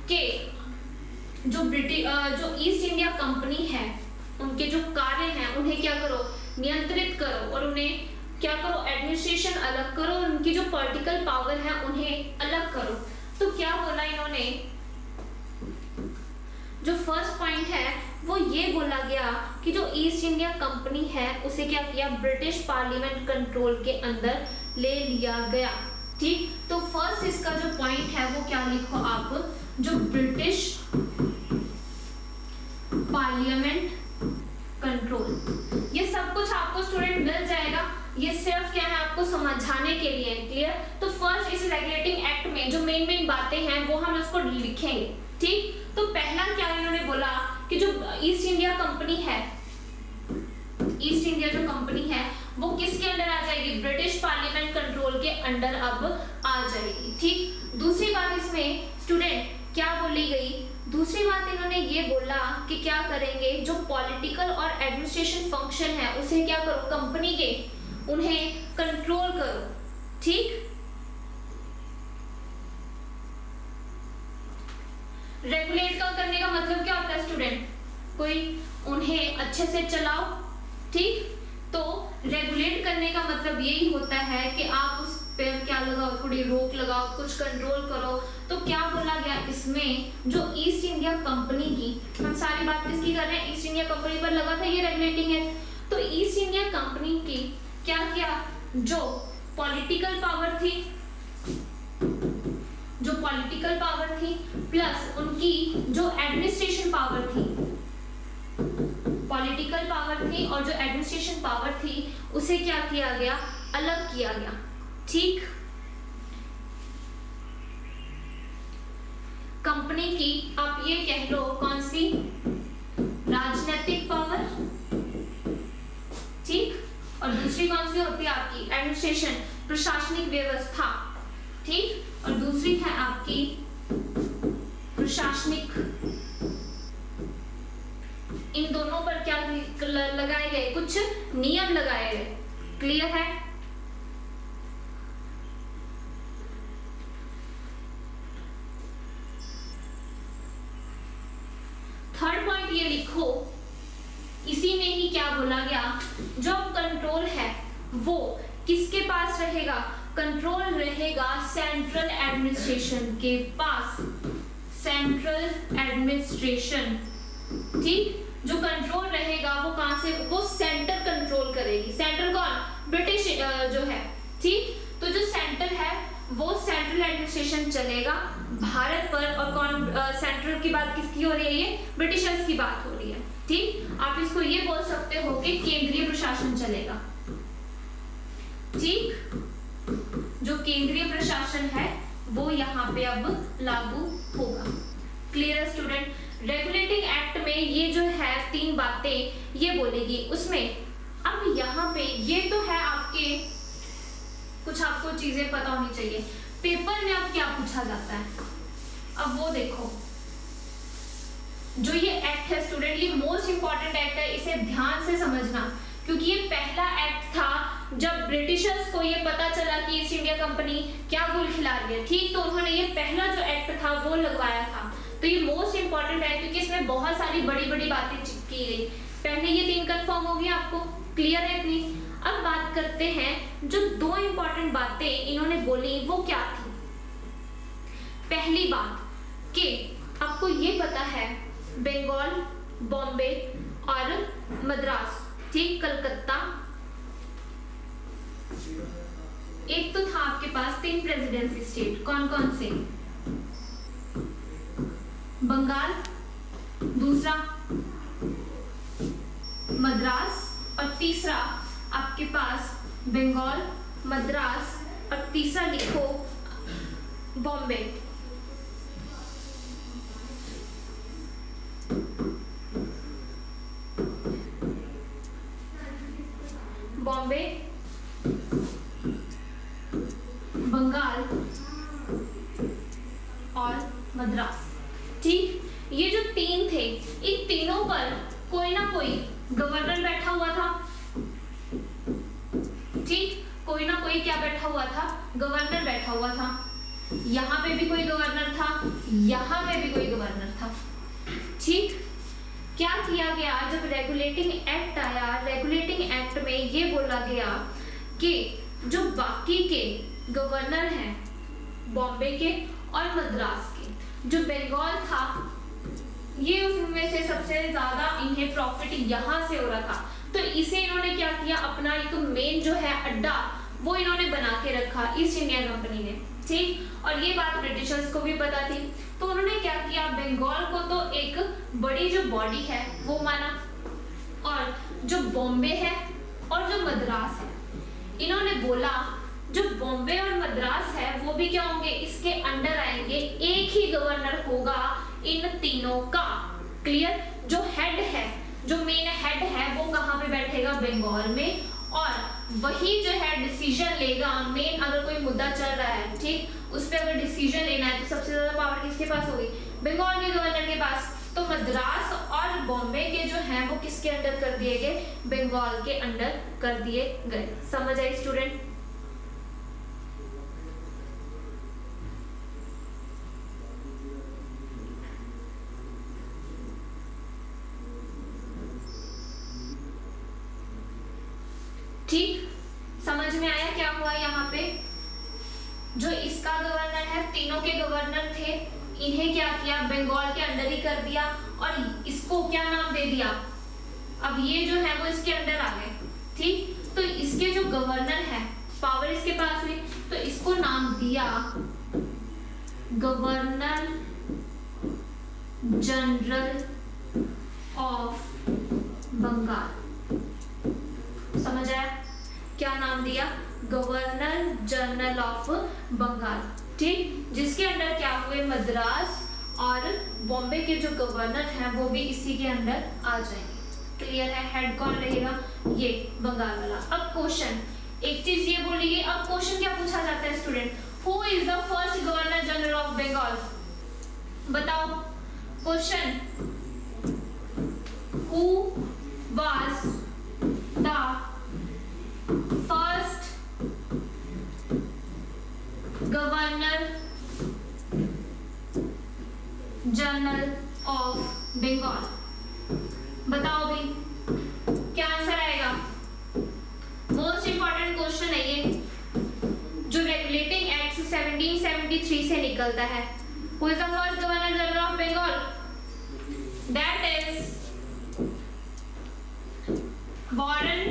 कि जो जो ईस्ट इंडिया कंपनी है उनके जो कार्य हैं उन्हें क्या करो, नियंत्रित करो और उन्हें क्या करो, एडमिनिस्ट्रेशन अलग करो, उनकी जो पॉलिटिकल पावर है उन्हें अलग करो। तो क्या बोला इन्होंने, जो फर्स्ट पॉइंट है वो ये बोला गया कि जो ईस्ट इंडिया कंपनी है उसे क्या किया, ब्रिटिश पार्लियामेंट कंट्रोल के अंदर ले लिया गया। ठीक, तो फर्स्ट इसका जो पॉइंट है वो क्या लिखो आप, जो ब्रिटिश पार्लियामेंट कंट्रोल। ये सब कुछ आपको स्टूडेंट मिल जाएगा, ये सिर्फ क्या है आपको समझाने के लिए। क्लियर, तो फर्स्ट इस रेगुलेटिंग एक्ट में जो मेन बातें हैं वो हम उसको लिखेंगे। ठीक, तो पहला क्या इन्होंने बोला कि जो ईस्ट इंडिया कंपनी है, ईस्ट इंडिया जो कंपनी है वो किसके अंडर आ जाएगी, ब्रिटिश पार्लियामेंट कंट्रोल के अंडर अब आ जाएगी। ठीक, दूसरी बात इसमें स्टूडेंट क्या बोली गई, दूसरी बात इन्होंने ये बोला कि क्या करेंगे, जो पॉलिटिकल और एडमिनिस्ट्रेशन फंक्शन है उसे क्या करो, कंपनी के उन्हें कंट्रोल करो। ठीक, रेगुलेट का करने का मतलब क्या होता है स्टूडेंट, कोई उन्हें अच्छे से चलाओ। ठीक, तो रेगुलेट करने का मतलब यही होता है कि आप उस पे क्या लगाओ, थोड़ी रोक लगाओ, कुछ कंट्रोल करो। तो क्या बोला गया इसमें, जो ईस्ट इंडिया कंपनी की, हम सारी बात किसकी कर रहे हैं, ईस्ट इंडिया कंपनी पर लगा था ये रेगुलेटिंग है। तो ईस्ट इंडिया कंपनी की क्या किया, जो पॉलिटिकल पावर थी, जो पॉलिटिकल पावर थी प्लस उनकी जो एडमिनिस्ट्रेशन पावर थी, पॉलिटिकल पावर थी और जो एडमिनिस्ट्रेशन पावर थी उसे क्या किया गया, अलग किया गया। ठीक, कंपनी की आप ये कह लो कौन सी, राजनीतिक पावर, ठीक, और दूसरी कौन सी होती है आपकी एडमिनिस्ट्रेशन, प्रशासनिक व्यवस्था, ठीक, और दूसरी है आपकी प्रशासनिक। इन दोनों पर क्या लगाए गए, कुछ नियम लगाए गए। क्लियर है? थर्ड पॉइंट ये लिखो, इसी में ही क्या बोला गया, जो कंट्रोल है वो किसके पास रहेगा, कंट्रोल रहेगा सेंट्रल एडमिनिस्ट्रेशन के पास, सेंट्रल एडमिनिस्ट्रेशन। ठीक, जो कंट्रोल रहेगा वो कहां से, वो सेंटर कंट्रोल करेगी। सेंटर कौन, ब्रिटिश जो है। ठीक, तो जो सेंटर है वो सेंट्रल एडमिनिस्ट्रेशन चलेगा भारत पर, और कौन सेंट्रल की बात किसकी हो रही है, ये ब्रिटिशर्स की बात हो रही है। ठीक, आप इसको ये बोल सकते हो कि केंद्रीय प्रशासन चलेगा। ठीक, जो केंद्रीय प्रशासन है वो यहाँ पे अब लागू होगा। Clear student? रेगुलेटिंग एक्ट में ये जो है 3 बातें ये बोलेगी उसमें। अब यहाँ पे ये तो है आपके, कुछ आपको चीजें पता होनी चाहिए। पेपर में अब क्या पूछा जाता है, अब वो देखो। जो ये एक्ट है स्टूडेंट, ये मोस्ट इंपॉर्टेंट एक्ट है, इसे ध्यान से समझना, क्योंकि ये पहला एक्ट था जब ब्रिटिशर्स को ये पता चला कि ईस्ट इंडिया कंपनी क्या गुल खिला रही है। ठीक, तो उन्होंने ये पहला जो एक्ट था वो लगवाया था। तो ये मोस्ट इंपॉर्टेंट है क्योंकि इसमें बहुत सारी बड़ी बड़ी बातें की गई। पहले ये 3 कंफर्म हो गया आपको, क्लियर है इतनी? अब बात करते हैं जो 2 इंपॉर्टेंट बातें इन्होंने बोली वो क्या थी। पहली बात कि आपको ये पता है बंगाल, बॉम्बे और मद्रास, ठीक, कलकत्ता, एक तो था आपके पास 3 प्रेसिडेंसी स्टेट, कौन कौन से, बंगाल, दूसरा मद्रास और तीसरा आपके पास बंगाल, मद्रास और तीसरा लिखो बॉम्बे। बॉम्बे, बंगाल और मद्रास। ठीक, ये जो 3 थे, इन तीनों पर कोई ना कोई गवर्नर बैठा हुआ था। ठीक, कोई ना कोई क्या बैठा हुआ था, गवर्नर बैठा हुआ था। यहाँ पे भी कोई गवर्नर था, यहाँ पे भी कोई गवर्नर था। ठीक, क्या किया गया जब रेगुलेटिंग एक्ट आया, रेगुलेटिंग एक्ट में ये बोला गया कि जो बाकी के गवर्नर हैं बॉम्बे के और मद्रास के, जो बंगाल था ये उसमें से सबसे ज्यादा इन्हें प्रॉफिट यहाँ से हो रहा था, तो इसे इन्होंने क्या किया, अपना एक मेन जो है अड्डा वो इन्होंने बना के रखा ईस्ट इंडिया कंपनी ने। ठीक, और ये बात ब्रिटिशर्स को भी पता थी, तो उन्होंने क्या किया, बंगाल को तो एक बड़ी जो बॉडी है वो माना, और जो बॉम्बे है और जो मद्रास है, इन्होंने बोला जो बॉम्बे और मद्रास है वो भी क्या होंगे, इसके अंडर आएंगे, एक ही गवर्नर होगा इन तीनों का। क्लियर? जो हेड है, जो मेन हेड है वो कहाँ पे बैठेगा, बंगाल में, और वही जो है डिसीजन लेगा, मेन अगर कोई मुद्दा चल रहा है, ठीक, उस पर अगर डिसीजन लेना है तो सबसे ज्यादा पावर किसके पास होगी, बंगाल के गवर्नर के पास। तो मद्रास और बॉम्बे के जो हैं वो किसके अंडर कर दिए गए, बंगाल के अंडर कर दिए गए। समझ आई स्टूडेंट? ठीक, समझ में आया क्या हुआ यहाँ पे? जो इसका गवर्नर है, तीनों के गवर्नर थे, इन्हें क्या किया, बंगाल के अंडर ही कर दिया, और इसको क्या नाम दे दिया, अब ये जो है वो इसके अंडर आ गए। ठीक, तो इसके जो गवर्नर है, पावर इसके पास हुई, तो इसको नाम दिया गवर्नर जनरल ऑफ बंगाल। समझ आया? क्या नाम दिया? Governor general of Bengal. ठीक, जिसके अंदर क्या हुए, मद्रास और बॉम्बे के जो गवर्नर हैं वो भी इसी के अंदर आ जाएंगे। क्लियर है? हेड कौन रहेगा? ये बंगाल वाला। अब क्वेश्चन, एक चीज ये बोलिए, अब क्वेश्चन क्या पूछा जाता है student, who is the first governor general of Bengal? बताओ question, who was the first governor general of Bengal? बताओ भाई, क्या आंसर आएगा? मोस्ट इंपॉर्टेंट क्वेश्चन है ये, जो रेगुलेटिंग एक्ट 1773 से निकलता है। Who is the first governor general of Bengal? That is Warren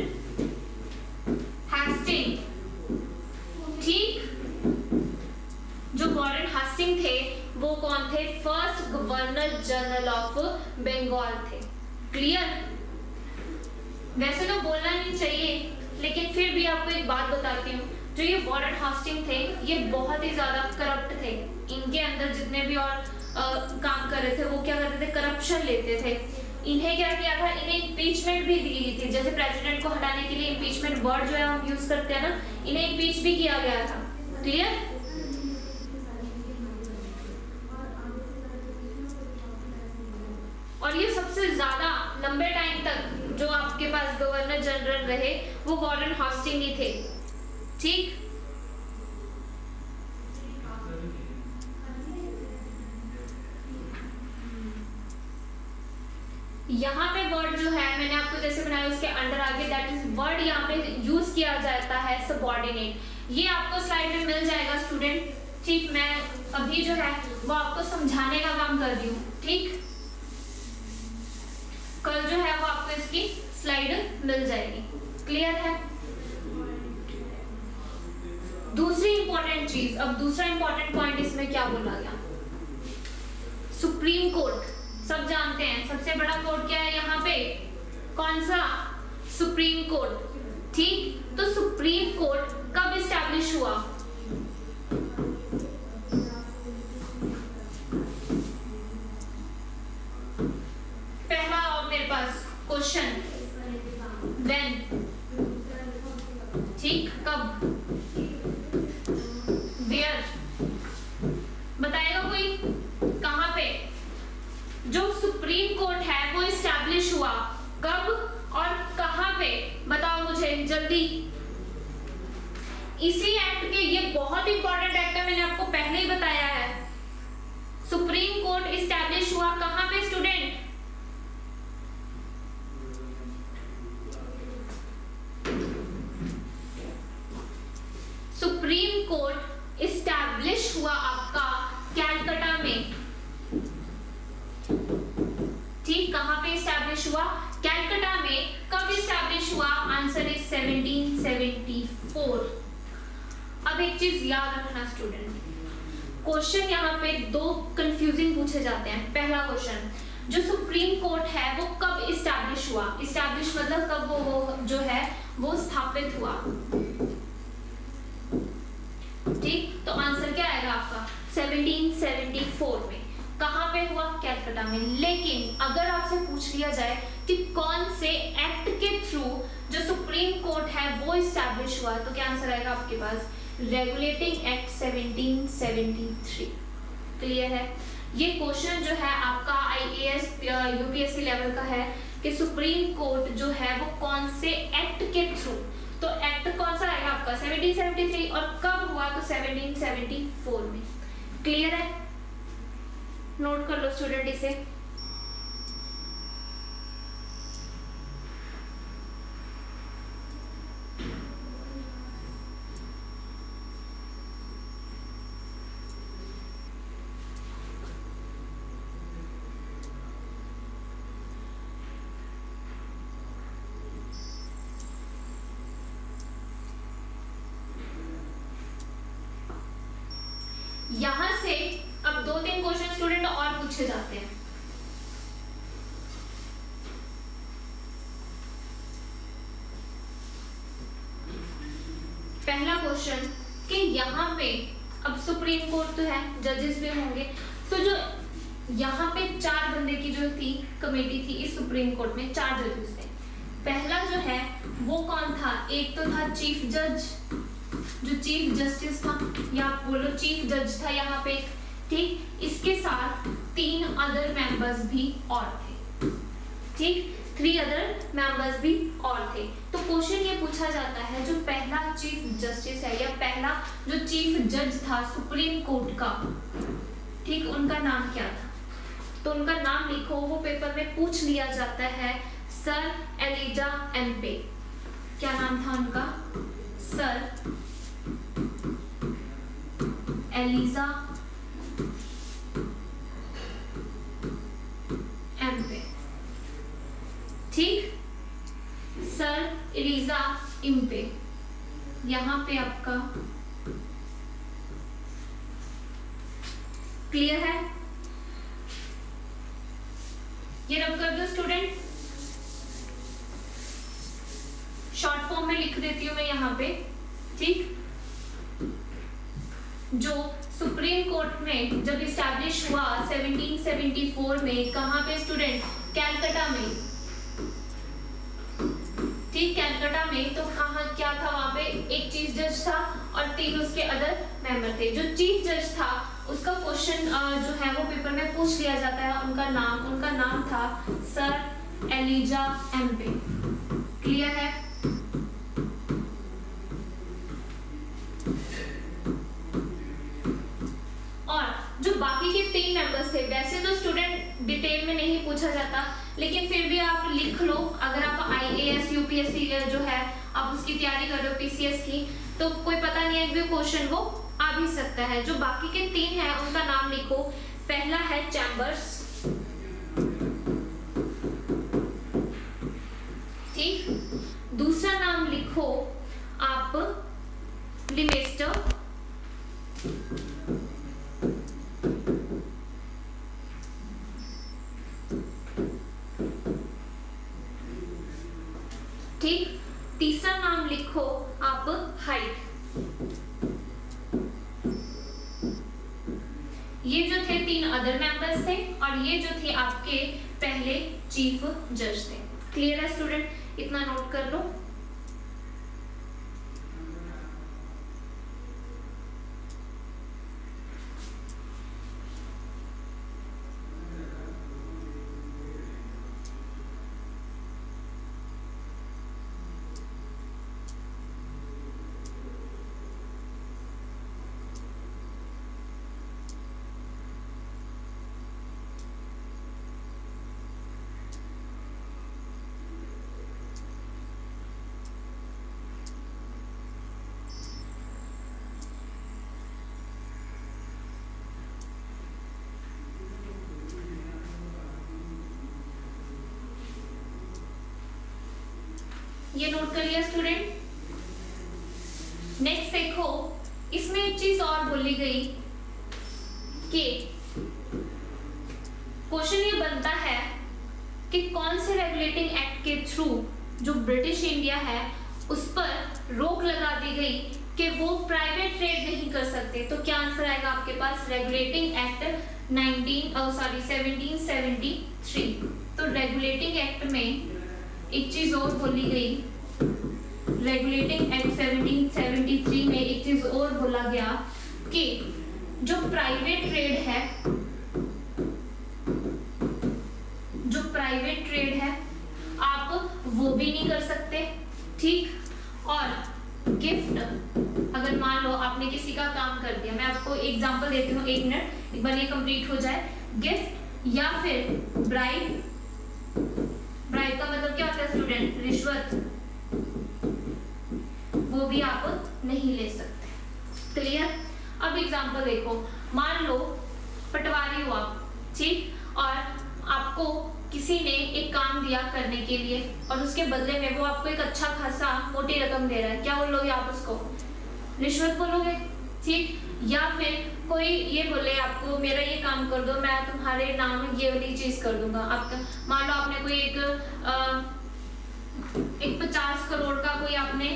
Hasting. ठीक, जो वॉरेन हेस्टिंग थे वो कौन थे? First governor general of Bengal थे। क्लियर? वैसे तो बोलना नहीं चाहिए, लेकिन फिर भी आपको एक बात बताती हूँ, जो ये वॉरेन हेस्टिंग थे ये बहुत ही ज्यादा करप्ट थे। इनके अंदर जितने भी और काम कर रहे थे वो क्या करते थे? करप्शन लेते थे। इन्हें क्या किया था? इन्हें इम्पीचमेंट भी दी गई थी। जैसे प्रेसिडेंट को हटाने के लिए इम्पीचमेंट वर्ड जो है हम यूज करते हैं ना, इन्हें इम्पीच भी किया गया था। क्लियर? और ये सबसे ज्यादा लंबे टाइम तक जो आपके पास गवर्नर जनरल रहे वो वॉरेन हेस्टिंग ही थे। ठीक, यहाँ पे वर्ड जो है मैंने आपको जैसे बनाया उसके अंडर आगे दैट इज वर्ड यहाँ पे यूज किया जाता है सबऑर्डिनेट। ये आपको स्लाइड में मिल जाएगा स्टूडेंट। ठीक, मैं अभी जो है वो आपको समझाने का काम कर रही हूँ। ठीक, कल जो है वो आपको इसकी स्लाइड मिल जाएगी। क्लियर है? दूसरी इंपॉर्टेंट चीज, अब दूसरा इंपॉर्टेंट पॉइंट इसमें क्या बोला गया? सुप्रीम कोर्ट सब जानते हैं, सबसे बड़ा कोर्ट क्या है यहाँ पे? कौन सा? Supreme court. ठीक, तो सुप्रीम कोर्ट कब इस्टेब्लिश हुआ? पहला और मेरे पास क्वेश्चन, व्हेन? ठीक, कब? वेयर? बताएगा कोई? कहां पे? जो सुप्रीम कोर्ट है वो इस्टेब्लिश हुआ कब और कहां पे? बताओ मुझे जल्दी। इसी एक्ट के, ये बहुत इंपॉर्टेंट एक्ट है, मैंने आपको पहले ही बताया है। सुप्रीम कोर्ट इस्टेब्लिश हुआ कहां पे स्टूडेंट? सुप्रीम कोर्ट इस्टेब्लिश हुआ आपका कैलकाटा में। ठीक, कहां पे इस्टेब्लिश हुआ? कैलकाटा में। कब इस्टेब्लिश हुआ? Answer is 1774। अब एक चीज याद रखना स्टूडेंट, क्वेश्चन यहाँ पे दो कंफ्यूजिंग पूछे जाते हैं। पहला क्वेश्चन, जो सुप्रीम कोर्ट है वो कब इस्टेब्लिश हुआ? इस्टेब्लिश मतलब कब वो जो है वो स्थापित हुआ। ठीक, तो आंसर क्या आएगा आपका? 1774 में। कहां पे हुआ? कैलकाटा में। लेकिन अगर आपसे पूछ लिया जाए कि कौन से एक्ट के थ्रू जो सुप्रीम कोर्ट है वो इस्टेब्लिश हुआ, तो क्या आंसर आएगा आपके पास? Regulating act 1773। क्लियर है? ये क्वेश्चन जो है आपका आईएएस यूपीएससी लेवल का है कि सुप्रीम कोर्ट जो है वो कौन से एक्ट के थ्रू, तो एक्ट कौन सा आएगा आपका? 1773। और कब हुआ? तो 1774 में। क्लियर है? नोट कर लो स्टूडेंट इसे। यहां से 2-3 क्वेश्चन स्टूडेंट और पूछे जाते हैं। पहला क्वेश्चन कि यहाँ पे अब सुप्रीम कोर्ट तो है, जजेस भी होंगे, तो जो यहाँ पे 4 बंदे की जो थी कमेटी थी इस सुप्रीम कोर्ट में, 4 जजेस थे। पहला जो है वो कौन था? एक तो था चीफ जज, जो चीफ जस्टिस था, या बोलो चीफ जज था यहाँ पे, ठीक। इसके साथ 3 अदर मेंबर्स भी और थे, ठीक, 3 अदर मेंबर्स भी और थे। तो क्वेश्चन ये पूछा जाता है जो पहला चीफ जस्टिस है या पहला जो चीफ जज था सुप्रीम कोर्ट का, ठीक, उनका नाम क्या था? तो उनका नाम लिखो, वो पेपर में पूछ लिया जाता है। सर एलिजा एम्पे, क्या नाम था उनका? सर एलिजा एम्पे, ठीक, सर एलिजा इम्पे। यहां पे आपका क्लियर है? ये रब कर दो स्टूडेंट, शॉर्ट फॉर्म में लिख देती हूं मैं यहाँ पे, ठीक। जो सुप्रीम कोर्ट में जब इस्टेब्लिश हुआ 1774 में, कहाँ पे स्टूडेंट? कैलकाटा में, ठीक, कैलकाटा में। तो कहाँ क्या था? वहां पे एक चीफ जज था और 3 उसके अदर मेंबर थे। जो चीफ जज था उसका क्वेश्चन जो है वो पेपर में पूछ लिया जाता है। उनका नाम था सर एलिजा एम्पे। क्लियर है? और जो बाकी के 3 मेंबर्स थे, वैसे तो स्टूडेंट डिटेल में नहीं पूछा जाता, लेकिन फिर भी आप लिख लो। अगर आप IAS UPSC जो है आप उसकी तैयारी कर रहे हो, PCS की, तो कोई पता नहीं है कि क्वेश्चन वो आ भी सकता है। जो बाकी के 3 हैं उनका नाम लिखो। पहला है चैम्बर्स, ठीक। दूसरा नाम लिखो आप लिमेस्टर, ठीक। तीसरा नाम लिखो आप हाइट। ये जो थे 3 अदर मेंबर्स थे और ये जो थे आपके पहले चीफ जज थे। क्लियर है स्टूडेंट? इतना नोट कर लो। ये नोट कर लिया स्टूडेंट? नेक्स्ट देखो, इसमें एक चीज और बोली गई कि क्वेश्चन ये बनता है कि कौन से रेगुलेटिंग एक्ट के थ्रू जो ब्रिटिश इंडिया है उस पर रोक लगा दी गई कि वो प्राइवेट ट्रेड नहीं कर सकते। तो क्या आंसर आएगा आपके पास? Regulating act 1773। तो रेगुलेटिंग एक्ट में एक चीज और बोली गई, रेगुलेटिंग एक्ट 1773 में एक चीज और बोला गया कि जो प्राइवेट ट्रेड है आप वो भी नहीं कर सकते, ठीक। और गिफ्ट, अगर मान लो आपने किसी का काम कर दिया, मैं आपको एग्जांपल देती हूँ, 1 मिनट, एक बार ये कंप्लीट हो जाए। गिफ्ट या फिर ब्राइब का मतलब क्या होता है स्टूडेंट? रिश्वत, वो भी आप नहीं ले सकते। क्लियर? अब एग्जांपल देखो, मान लो पटवारी हो आप, ठीक, और आपको किसी ने एक काम दिया करने के लिए और उसके बदले में वो आपको एक अच्छा खासा मोटी रकम दे रहा है, क्या बोलोगे आप उसको? रिश्वत बोलोगे, ठीक, या फिर कोई ये बोले आपको मेरा ये काम कर दो, मैं तुम्हारे नाम ये वाली चीज कर दूंगा। आपका मान लो आपने कोई एक 50 करोड़ का कोई आपने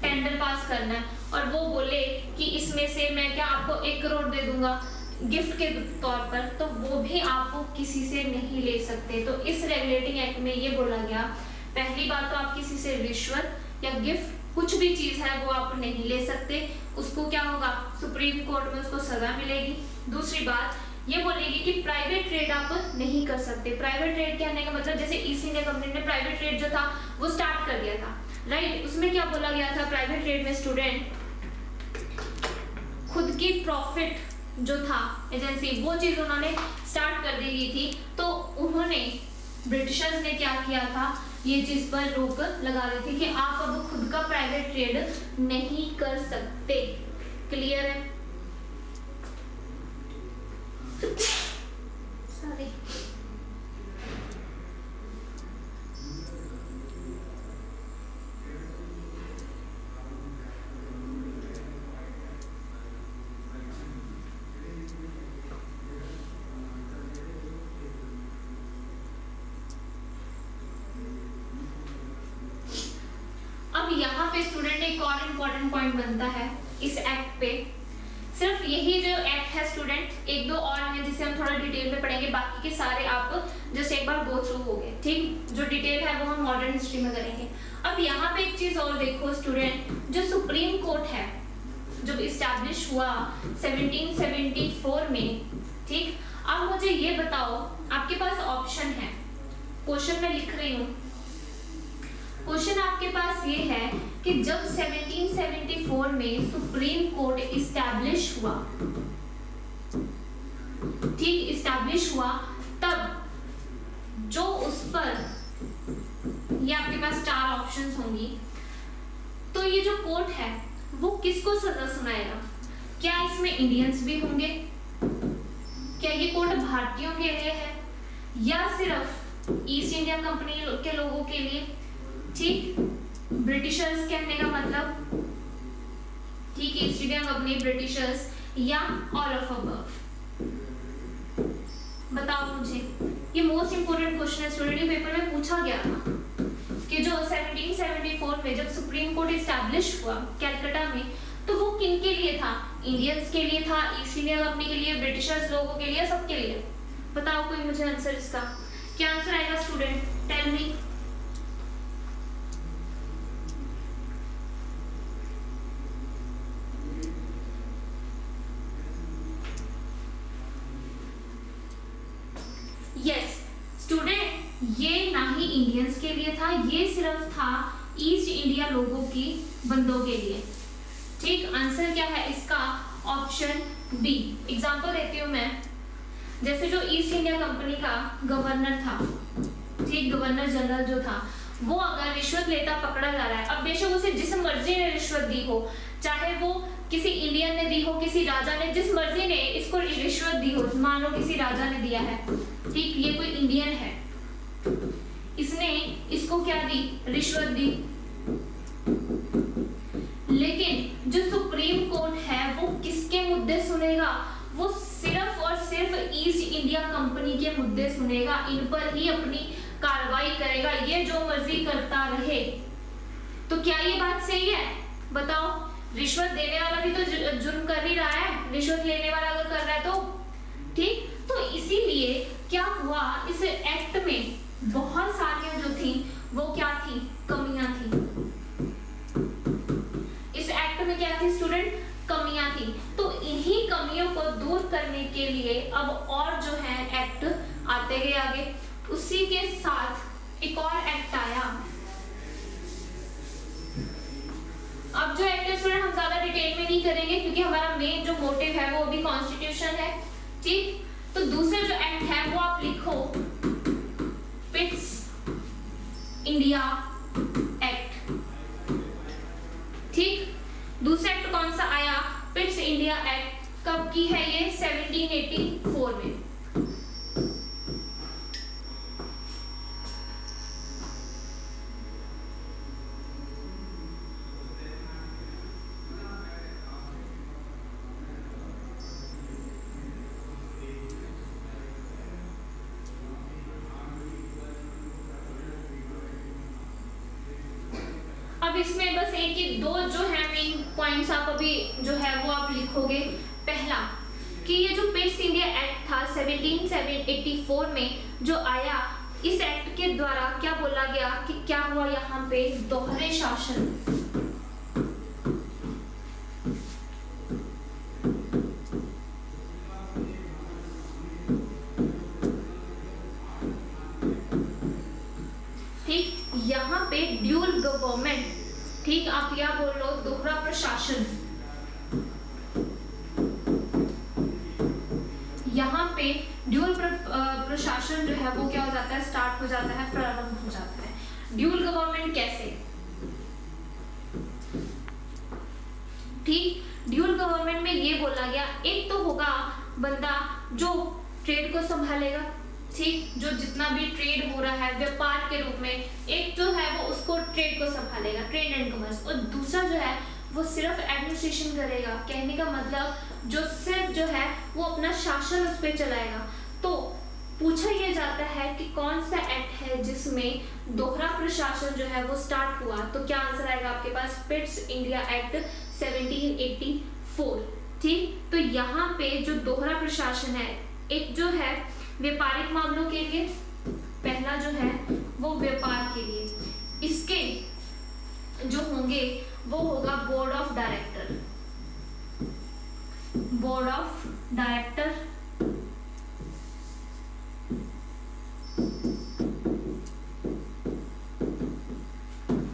टेंडर पास करना है और वो बोले कि इसमें से मैं क्या आपको 1 करोड़ दे दूंगा गिफ्ट के तौर पर, तो वो भी आपको किसी से नहीं ले सकते। तो इस रेगुलेटिंग एक्ट में ये बोला गया, पहली बात तो आप किसी से रिश्वत या गिफ्ट कुछ भी चीज है वो आप नहीं ले सकते, उसको क्या होगा, सुप्रीम कोर्ट में उसको सजा मिलेगी। दूसरी बात ये बोलेगी कि प्राइवेट ट्रेड आप नहीं कर सकते। प्राइवेट ट्रेड कहने का मतलब जैसे ईस्ट इंडिया कंपनी ने प्राइवेट ट्रेड जो था वो स्टार्ट कर दिया था, राइट। उसमें क्या बोला गया था, प्राइवेट ट्रेड में स्टूडेंट खुद की प्रॉफिट जो था एजेंसी वो चीज उन्होंने स्टार्ट कर दी गई थी, तो उन्होंने ब्रिटिशर्स ने क्या किया था, ये चीज पर रोक लगा दी थी कि आप अब खुद का प्राइवेट ट्रेड नहीं कर सकते। क्लियर है? सॉरी, यहाँ पे स्टूडेंट एक और इम्पोर्टेंट पॉइंट बनता है इस एक्ट पे। सिर्फ यही जो एक्ट है स्टूडेंट, 1-2 और हैं जिसे हम थोड़ा डिटेल में पढ़ेंगे, बाकी के सारे आप जस्ट एक बार गो थ्रू हो गए, ठीक। जो डिटेल है वो हम मॉडर्न हिस्ट्री में करेंगे। अब यहाँ पे एक चीज और देखो स्टूडेंट, जो सुप्रीम कोर्ट है जब इस्टेब्लिश हुआ 1774 में, ठीक। अब मुझे ये बताओ, आपके पास ऑप्शन है, क्वेश्चन में लिख रही हूँ, क्वेश्चन आपके पास ये है कि जब 1774 में सुप्रीम कोर्ट इस्टेब्लिश हुआ, ठीक, इस्टेब्लिश हुआ, तब जो उस पर ये आपके पास 4 ऑप्शंस होंगी, तो ये जो कोर्ट है वो किसको सजा सुनाएगा? क्या इसमें इंडियंस भी होंगे? क्या ये कोर्ट भारतीयों के लिए है या सिर्फ ईस्ट इंडिया कंपनी के लोगों के लिए? ठीक, ब्रिटिशर्स कहने का मतलब, ठीक, ईस्ट इंडिया कंपनी, ब्रिटिशर्स या ऑल ऑफ अबव? बताओ मुझे, ये मोस्ट इंपोर्टेंट क्वेश्चन है स्टूडेंट, पेपर में पूछा गया था कि जो 1774 में जब सुप्रीम कोर्ट इस्टेब्लिश हुआ कैलकाटा में, तो वो किन के लिए था? इंडियंस के लिए था, ईस्ट इंडिया कंपनी के लिए, ब्रिटिशर्स लोगों के लिए, सबके लिए? बताओ कोई मुझे आंसर इसका, क्या आंसर आएगा student? Tell me. Yes student, ये ना ही इंडियंस के लिए था, ये सिर्फ था ईस्ट इंडिया लोगों की बंदों के लिए, ठीक। आंसर क्या है इसका? Option B. एग्जांपल देती हूँ मैं, जैसे जो ईस्ट इंडिया कंपनी का गवर्नर था, ठीक, गवर्नर जनरल जो था, वो अगर रिश्वत लेता पकड़ा जा रहा है, अब बेशक उसे जिस मर्जी ने रिश्वत दी हो, चाहे वो किसी इंडियन ने दी हो, किसी राजा ने, जिस मर्जी ने इसको रिश्वत दी हो, मान लो किसी राजा ने दिया है, ठीक, ये कोई इंडियन है, इसने इसको क्या दी? रिश्वत दी। लेकिन जो सुप्रीम कोर्ट है वो किसके मुद्दे सुनेगा? वो सिर्फ और सिर्फ ईस्ट इंडिया कंपनी के मुद्दे सुनेगा, इन पर ही अपनी कार्रवाई करेगा, ये जो मर्जी करता रहे। तो क्या ये बात सही है? बताओ, रिश्वत देने वाला भी तो जुर्म कर ही रहा है, रिश्वत लेने वाला अगर कर रहा है तो, ठीक। तो इसीलिए क्या हुआ, इस एक्ट में बहुत सारी जो थी वो क्या थी? कमियां थी। इस एक्ट में क्या थी स्टूडेंट? कमियां थी। तो इन्हीं कमियों को दूर करने के लिए अब और जो है एक्ट आते गए आगे। उसी के साथ एक और एक्ट आया। अब जो एक्ट है स्टूडेंट हम ज्यादा डिटेल में नहीं करेंगे क्योंकि हमारा मेन जो मोटिव है वो अभी कॉन्स्टिट्यूशन है, ठीक। तो दूसरा जो एक्ट है वो आप लिखो, पिट्स इंडिया एक्ट, ठीक। दूसरा एक्ट कौन सा आया? Pitt's India act. कब की है ये? 1784 में। इसमें बस एक ही दो जो है मेन पॉइंट्स आप अभी जो है वो आप लिखोगे। पहला कि ये जो पिट्स इंडिया एक्ट था 1784 में जो आया, इस एक्ट के द्वारा क्या बोला गया कि क्या हुआ यहाँ पे दोहरे शासन। ठीक, यहाँ पे ड्यूल गवर्नमेंट, ठीक आप क्या बोल लो दोहरा प्रशासन। यहाँ पे ड्यूल प्रशासन जो है वो क्या हो जाता है, स्टार्ट हो जाता है, प्रारंभ हो जाता है। ड्यूल गवर्नमेंट कैसे, ठीक, ड्यूल गवर्नमेंट में ये बोला गया एक तो होगा बंदा जो ट्रेड को संभालेगा, ठीक, जो जितना भी ट्रेड हो रहा है व्यापार के रूप में, एक जो है वो उसको ट्रेड को संभालेगा, ट्रेड एंड कॉमर्स, और दूसरा जो है वो सिर्फ एडमिनिस्ट्रेशन करेगा। कहने का मतलब जो सिर्फ जो है वो अपना शासन उस पर चलाएगा। तो पूछा यह जाता है कि कौन सा एक्ट है जिसमें दोहरा प्रशासन जो है वो स्टार्ट हुआ, तो क्या आंसर आएगा आपके पास पिट्स इंडिया एक्ट 1784। ठीक, तो यहाँ पे जो दोहरा प्रशासन है, एक जो है व्यापारिक मामलों के लिए, पहला जो है वो व्यापार के लिए, इसके जो होंगे वो होगा board of director, board of director,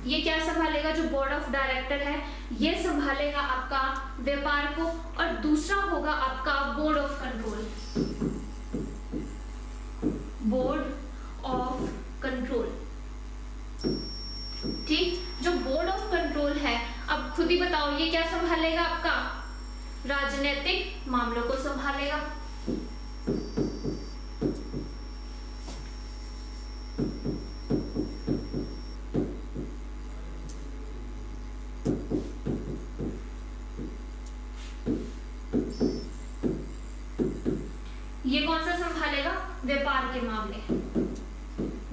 ये क्या संभालेगा, जो बोर्ड ऑफ डायरेक्टर है ये संभालेगा आपका व्यापार को, और दूसरा होगा आपका board of control, board of control. ठीक, जो बोर्ड ऑफ कंट्रोल है, अब खुद ही बताओ ये क्या संभालेगा, आपका राजनीतिक मामलों को संभालेगा। ये कौन सा संभालेगा, व्यापार के मामले।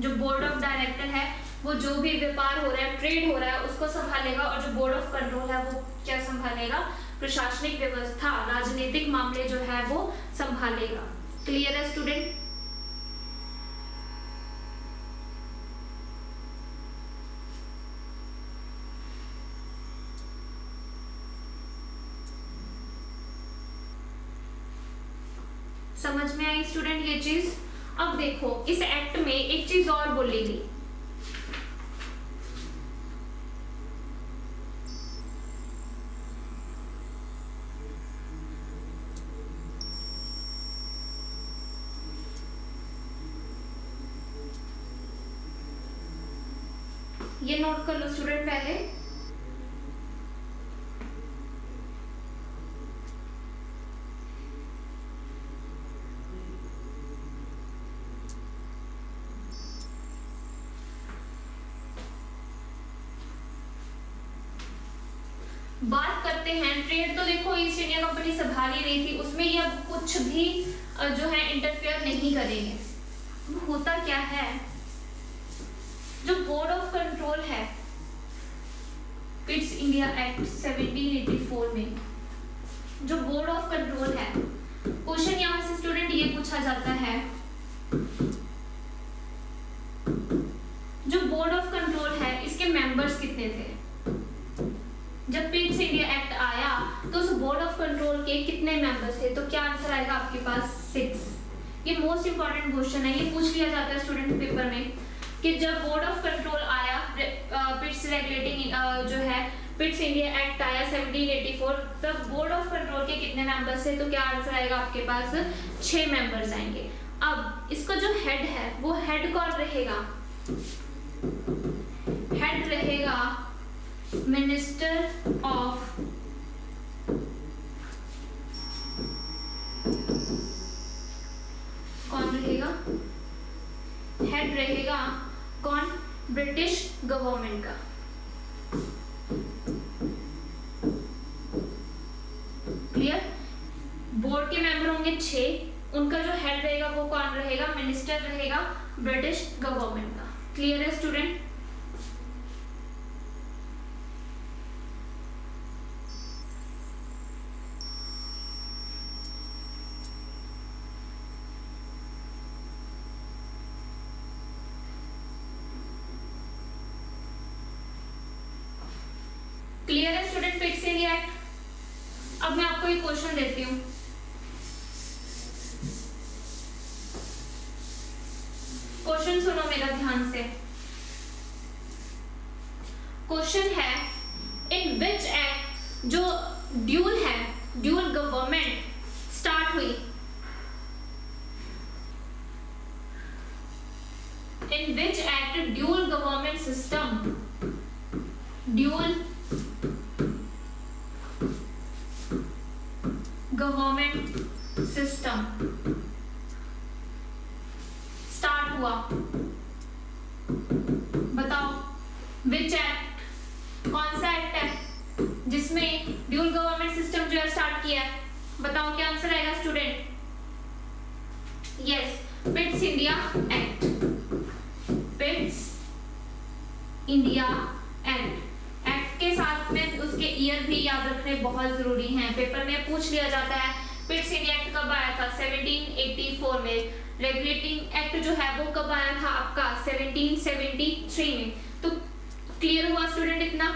जो बोर्ड ऑफ डायरेक्टर है वो जो भी व्यापार हो रहा है, ट्रेड हो रहा है, उसको संभालेगा, और जो बोर्ड ऑफ कंट्रोल है वो क्या संभालेगा, प्रशासनिक व्यवस्था, राजनीतिक मामले जो है वो संभालेगा। क्लियर है स्टूडेंट? समझ में आई स्टूडेंट ये चीज? अब देखो इस एक्ट में एक चीज और बोली गई, ये नोट कर लो स्टूडेंट पहले। बात करते हैं ट्रेड, तो देखो ईस्ट इंडिया कंपनी संभाल ही रही थी, उसमें ये अब कुछ भी जो है इंटरफेयर नहीं करेंगे। होता क्या है, जो बोर्ड ऑफ कंट्रोल है पिट्स इंडिया एक्ट 1784 में, जो बोर्ड ऑफ कंट्रोल है, क्वेश्चन यहां से स्टूडेंट ये पूछा जाता है, जो बोर्ड ऑफ कंट्रोल है इसके मेंबर्स कितने थे। जब पिट्स इंडिया एक्ट आया तो उस बोर्ड ऑफ कंट्रोल के कितने मेंबर्स थे, तो क्या आंसर आएगा आपके पास 6। ये मोस्ट इंपॉर्टेंट क्वेश्चन है, ये पूछ लिया जाता है स्टूडेंट पेपर में कि जब बोर्ड ऑफ कंट्रोल आया, पिट्स रेगुलेटिंग जो है पिट्स इंडिया एक्ट आया 1784, तब बोर्ड ऑफ कंट्रोल के कितने मेंबर्स थे, तो क्या आंसर आएगा आपके पास 6 मेंबर्स आएंगे। अब इसका जो हेड है वो हेड कौन रहेगा, हेड रहेगा मिनिस्टर ऑफ कौन रहेगा, हेड रहेगा कौन, ब्रिटिश गवर्नमेंट का। क्लियर? बोर्ड के मेंबर होंगे 6, उनका जो हेड रहेगा वो कौन रहेगा, मिनिस्टर रहेगा ब्रिटिश गवर्नमेंट का। क्लियर है स्टूडेंट? क्लियर है स्टूडेंट पिट्स इंडिया एक्ट। अब मैं आपको एक क्वेश्चन देती हूँ, क्वेश्चन सुनो मेरा ध्यान से। क्वेश्चन है, इन विच एक्ट जो ड्यूल है, ड्यूल गवर्नमेंट स्टार्ट हुई, in which act dual government system, dual government system start हुआ, बताओ विच एक्ट, कौन सा एक्ट है जिसमें ड्यूल गवर्नमेंट सिस्टम जो है स्टार्ट किया है, बताओ क्या आंसर आएगा student? Yes, Pitt's India act, Pitt's India act. Act के साथ में उसके ईयर भी याद रखने बहुत जरूरी हैं, पेपर में पूछ लिया जाता है। पिट्स इंडिया एक्ट कब आया था? 1784 में। रेगुलेटिंग एक्ट जो है वो कब आया था आपका? 1773 में। तो क्लियर हुआ स्टूडेंट इतना?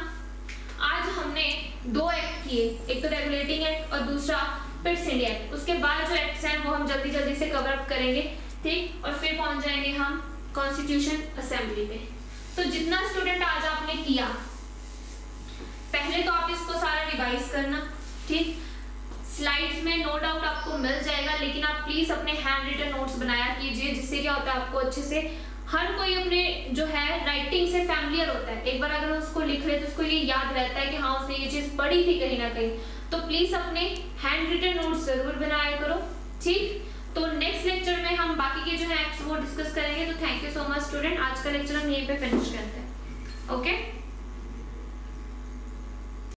आज हमने दो एक्ट किए, एक तो रेगुलेटिंग एक्ट और दूसरा पिट्स इंडिया एक्ट। उसके बाद जो एक्ट्स हैं वो हम जल्दी जल्दी से कवर अप करेंगे, ठीक, और फिर पहुंच जाएंगे हम कॉन्स्टिट्यूशन असेंबली पे। तो जितना स्टूडेंट आज आपने किया, पहले तो आप इसको सारा रिवाइज करना, ठीक, स्लाइड्स में नो डाउट आपको मिल जाएगा, लेकिन आप प्लीज अपने हैंड रिटन नोट्स बनाया कीजिए, जिससे क्या होता है आपको अच्छे से, हर कोई अपने जो है राइटिंग से फैमिलियर होता है। एक बार अगर उसको लिख ले तो उसको ये याद रहता है कि हाँ उसने ये चीज पढ़ी थी कहीं ना कहीं। तो प्लीज अपने हैंड रिटन नोट्स जरूर बनाया करो, ठीक। तो नेक्स्ट लेक्चर में हम बाकी के जो है एक्ट्स वो डिस्कस करेंगे। तो thank you so much student, आज का लेक्चर हम यहीं पे फिनिश करते हैं। ओके।